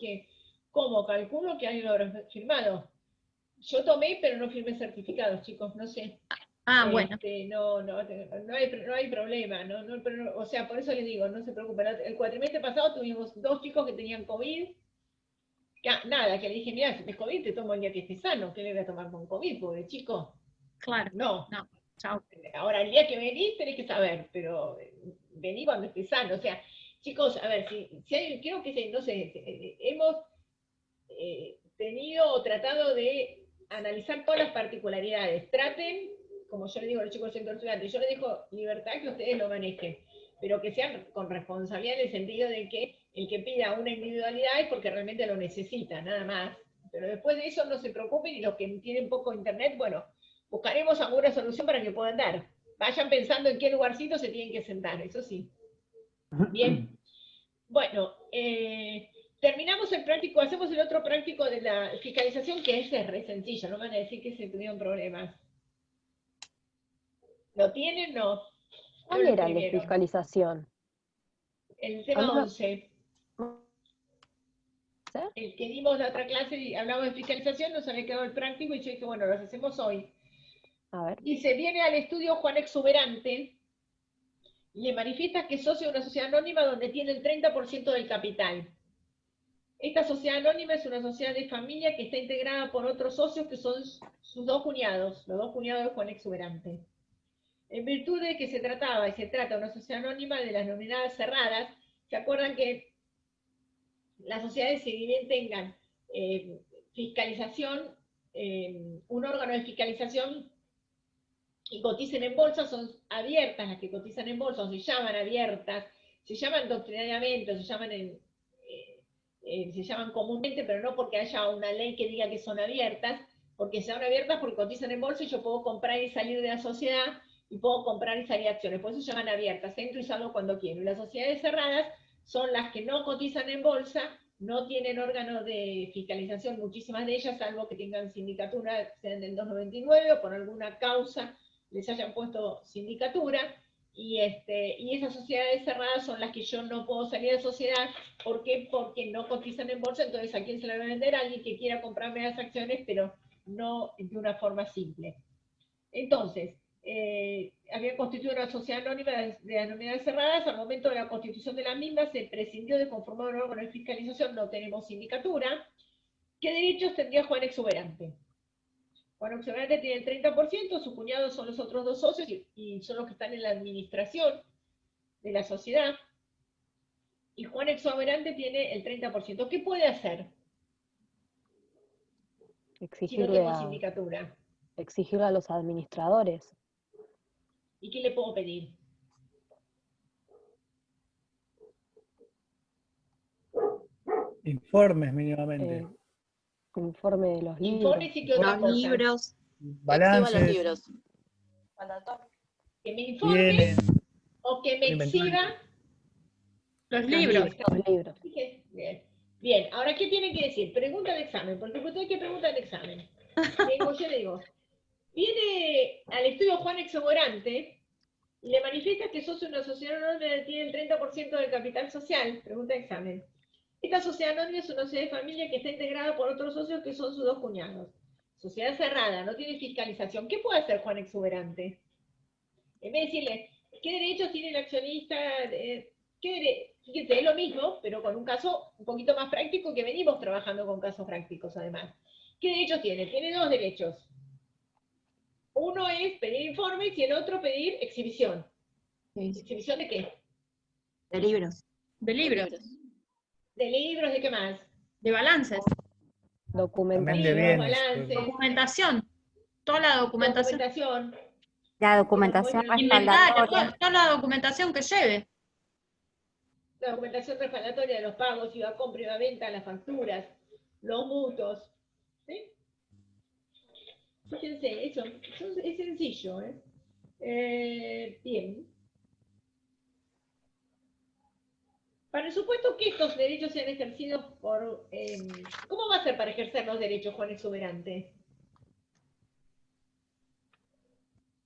[SPEAKER 1] cómo, calculo que alguien lo habrá firmado. Yo tomé, pero no firmé certificados, chicos, no sé.
[SPEAKER 4] Bueno.
[SPEAKER 1] No hay problema, o sea, por eso les digo, no se preocupen. El cuatrimestre pasado tuvimos 2 chicos que tenían COVID. Nada, que le dije, mira, si te COVID te tomo el día que estés sano, ¿qué le voy a tomar con COVID, pobre chico?
[SPEAKER 4] Claro.
[SPEAKER 1] No.
[SPEAKER 4] Chao.
[SPEAKER 1] Ahora, el día que venís tenés que saber, pero vení cuando estés sano. O sea, chicos, a ver, si hay, creo que, no sé, hemos tratado de analizar todas las particularidades. Traten, como yo le digo a los chicos del centro estudiante, yo les dejo libertad que ustedes lo manejen, pero que sean con responsabilidad en el sentido de que el que pida una individualidad es porque realmente lo necesita, nada más. Pero después de eso no se preocupen, y los que tienen poco internet, bueno, buscaremos alguna solución para que puedan dar. Vayan pensando en qué lugarcito se tienen que sentar, eso sí. Bien. Bueno, terminamos el práctico, hacemos el otro práctico de la fiscalización, que es re sencillo, no van a decir que se tuvieron problemas. ¿Lo tienen? No.
[SPEAKER 2] ¿Cuál era el de fiscalización?
[SPEAKER 1] El tema 11. El que dimos la otra clase y hablamos de fiscalización, nos había quedado el práctico y yo dije, bueno, lo hacemos hoy.
[SPEAKER 2] A ver.
[SPEAKER 1] Dice, viene al estudio Juan Exuberante, le manifiesta que es socio de una sociedad anónima donde tiene el 30% del capital. Esta sociedad anónima es una sociedad de familia que está integrada por otros socios que son sus 2 cuñados, los 2 cuñados de Juan Exuberante. En virtud de que se trataba y se trata de una sociedad anónima de las denominadas cerradas, ¿se acuerdan que las sociedades, si bien tengan fiscalización, un órgano de fiscalización y cotizan en bolsa, son abiertas las que cotizan en bolsa, o se llaman abiertas, se llaman doctrinariamente, se llaman comúnmente, pero no porque haya una ley que diga que son abiertas, porque son abiertas porque cotizan en bolsa y yo puedo comprar y salir de la sociedad y puedo comprar y salir de acciones, por eso se llaman abiertas, entro y salgo cuando quiero. Y las sociedades cerradas son las que no cotizan en bolsa, no tienen órganos de fiscalización, muchísimas de ellas, salvo que tengan sindicatura, sean del 299 o por alguna causa les hayan puesto sindicatura, y esas sociedades cerradas son las que yo no puedo salir de sociedad. ¿Por qué? Porque no cotizan en bolsa, entonces ¿a quién se la va a vender? A alguien que quiera comprarme las acciones, pero no de una forma simple. Entonces, había constituido una sociedad anónima de denominadas cerradas. Al momento de la constitución de la misma se prescindió de conformar un órgano de fiscalización, no tenemos sindicatura. ¿Qué derechos tendría Juan Exuberante? Juan Exuberante tiene el 30%, sus cuñados son los otros dos socios y son los que están en la administración de la sociedad. Y Juan Exuberante tiene el 30%. ¿Qué puede hacer si no tengo sindicatura?
[SPEAKER 2] Exigirle a los administradores.
[SPEAKER 1] ¿Y qué le puedo pedir?
[SPEAKER 6] Informes mínimamente.
[SPEAKER 2] Informe de los libros.
[SPEAKER 1] Informes y qué otra cosa.
[SPEAKER 10] Libros.
[SPEAKER 6] Balances.
[SPEAKER 7] Los libros.
[SPEAKER 1] Que me informe o que me exhiba
[SPEAKER 4] los libros.
[SPEAKER 2] Los libros.
[SPEAKER 1] Bien, ahora, ¿qué tienen que decir? Pregunta de examen, porque ustedes que preguntan de examen. Yo le digo, viene al estudio Juan Exuberante y le manifiesta que sos una sociedad anónima que tiene el 30% del capital social. Pregunta de examen. Esta sociedad anónima es una sociedad de familia que está integrada por otros socios que son sus dos cuñados. Sociedad cerrada, no tiene fiscalización. ¿Qué puede hacer Juan Exuberante? En vez de decirle, ¿qué derechos tiene el accionista? Fíjense, es lo mismo, pero con un caso un poquito más práctico, que venimos trabajando con casos prácticos además. ¿Qué derechos tiene? Tiene dos derechos. Uno es pedir informes y el otro pedir exhibición. ¿Exhibición de qué?
[SPEAKER 10] De libros.
[SPEAKER 4] De libros.
[SPEAKER 1] ¿De libros? ¿De qué más?
[SPEAKER 4] De balances.
[SPEAKER 2] Documentación.
[SPEAKER 1] Balances.
[SPEAKER 4] Documentación. Toda la documentación.
[SPEAKER 10] La documentación respaldatoria.
[SPEAKER 4] Toda la documentación que lleve.
[SPEAKER 1] La documentación respaldatoria de los pagos, IVA compra, IVA venta, las facturas, los mutuos. ¿Sí? Fíjense, eso es sencillo. Bien. Para el supuesto que estos derechos sean ejercidos por... ¿Cómo va a ser para ejercer los derechos, Juan Exuberante?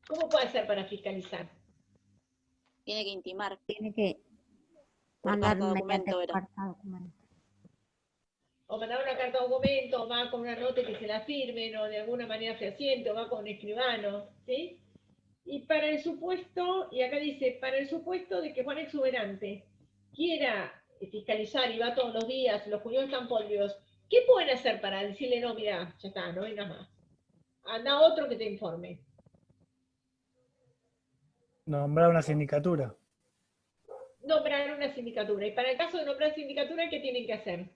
[SPEAKER 1] ¿Cómo puede ser para fiscalizar?
[SPEAKER 7] Tiene que intimar.
[SPEAKER 10] Tiene que
[SPEAKER 7] Por
[SPEAKER 10] mandar
[SPEAKER 7] carta
[SPEAKER 10] una
[SPEAKER 7] documento era.
[SPEAKER 10] carta documento.
[SPEAKER 1] O mandar una carta documento, o va con una nota que se la firmen, o de alguna manera fehaciente, o va con un escribano, ¿sí? Y para el supuesto, y acá dice, para el supuesto de que Juan Exuberante quiera fiscalizar y va todos los días, los cuñados están podridos, ¿qué pueden hacer para decirle, no, mira, ya está, no vengas más? Anda otro que te informe.
[SPEAKER 6] Nombrar una sindicatura.
[SPEAKER 1] Nombrar una sindicatura. Y para el caso de nombrar sindicatura, ¿qué tienen que hacer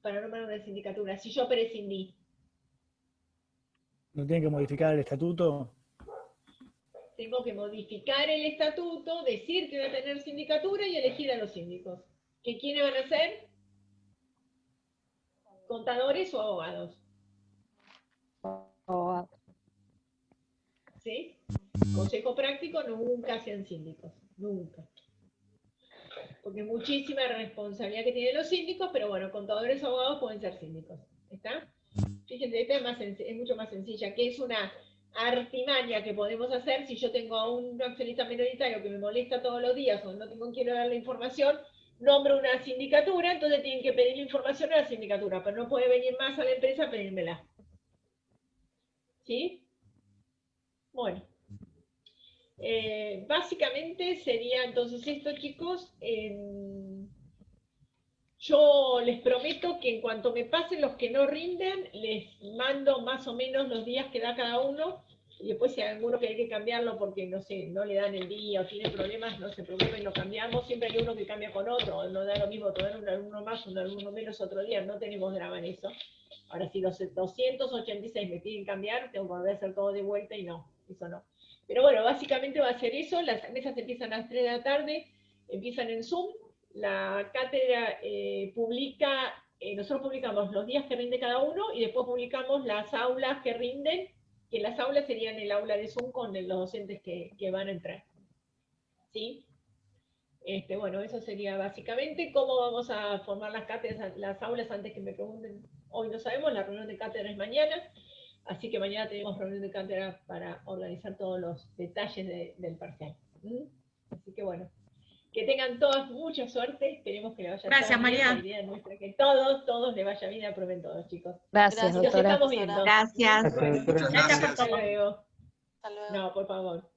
[SPEAKER 1] para nombrar una sindicatura? Si yo prescindí.
[SPEAKER 6] ¿No tienen que modificar el estatuto?
[SPEAKER 1] Tengo que modificar el estatuto, decir que voy a tener sindicatura y elegir a los síndicos. ¿Que quiénes van a ser? ¿Contadores o abogados?
[SPEAKER 2] Abogados.
[SPEAKER 1] ¿Sí? Consejo práctico, nunca sean síndicos. Nunca. Porque es muchísima responsabilidad que tienen los síndicos, pero bueno, contadores o abogados pueden ser síndicos. ¿Está? Fíjense, esta es mucho más sencilla, que es una artimaña que podemos hacer si yo tengo a un accionista minoritario que me molesta todos los días o no tengo quien darle información, nombro una sindicatura, entonces tienen que pedir información a la sindicatura, pero no puede venir más a la empresa a pedírmela. ¿Sí? Bueno. Básicamente sería entonces esto, chicos. Yo les prometo que en cuanto me pasen los que no rinden, les mando más o menos los días que da cada uno. Y después si hay alguno que hay que cambiarlo porque, no sé, no le dan el día o tiene problemas, no se preocupen, lo cambiamos. Siempre hay uno que cambia con otro, no da lo mismo tener un alumno más, un alumno menos otro día, no tenemos drama en eso. Ahora, si los 286 me piden cambiar, tengo que volver a hacer todo de vuelta y no, eso no. Pero bueno, básicamente va a ser eso, las mesas empiezan a las 3 de la tarde, empiezan en Zoom, la cátedra publica, nosotros publicamos los días que rinde cada uno y después publicamos las aulas que rinden, que las aulas serían el aula de Zoom con los docentes que van a entrar. ¿Sí? Bueno, eso sería básicamente cómo vamos a formar las cátedras, las aulas antes que me pregunten. Hoy no sabemos, la reunión de cátedra es mañana, así que mañana tenemos reunión de cátedra para organizar todos los detalles del parcial. Así que bueno, que tengan todas mucha suerte, esperemos que le vaya
[SPEAKER 10] Gracias,
[SPEAKER 1] bien.
[SPEAKER 10] María.
[SPEAKER 1] La idea es nuestra que todos le vaya bien, aprueben todos, chicos.
[SPEAKER 2] Gracias,
[SPEAKER 1] Nos
[SPEAKER 2] doctora.
[SPEAKER 1] estamos viendo.
[SPEAKER 10] Gracias.
[SPEAKER 9] Muchas
[SPEAKER 10] Gracias por
[SPEAKER 9] gracias.
[SPEAKER 10] todo.
[SPEAKER 1] Hasta luego.
[SPEAKER 7] Hasta luego.
[SPEAKER 1] No, por favor.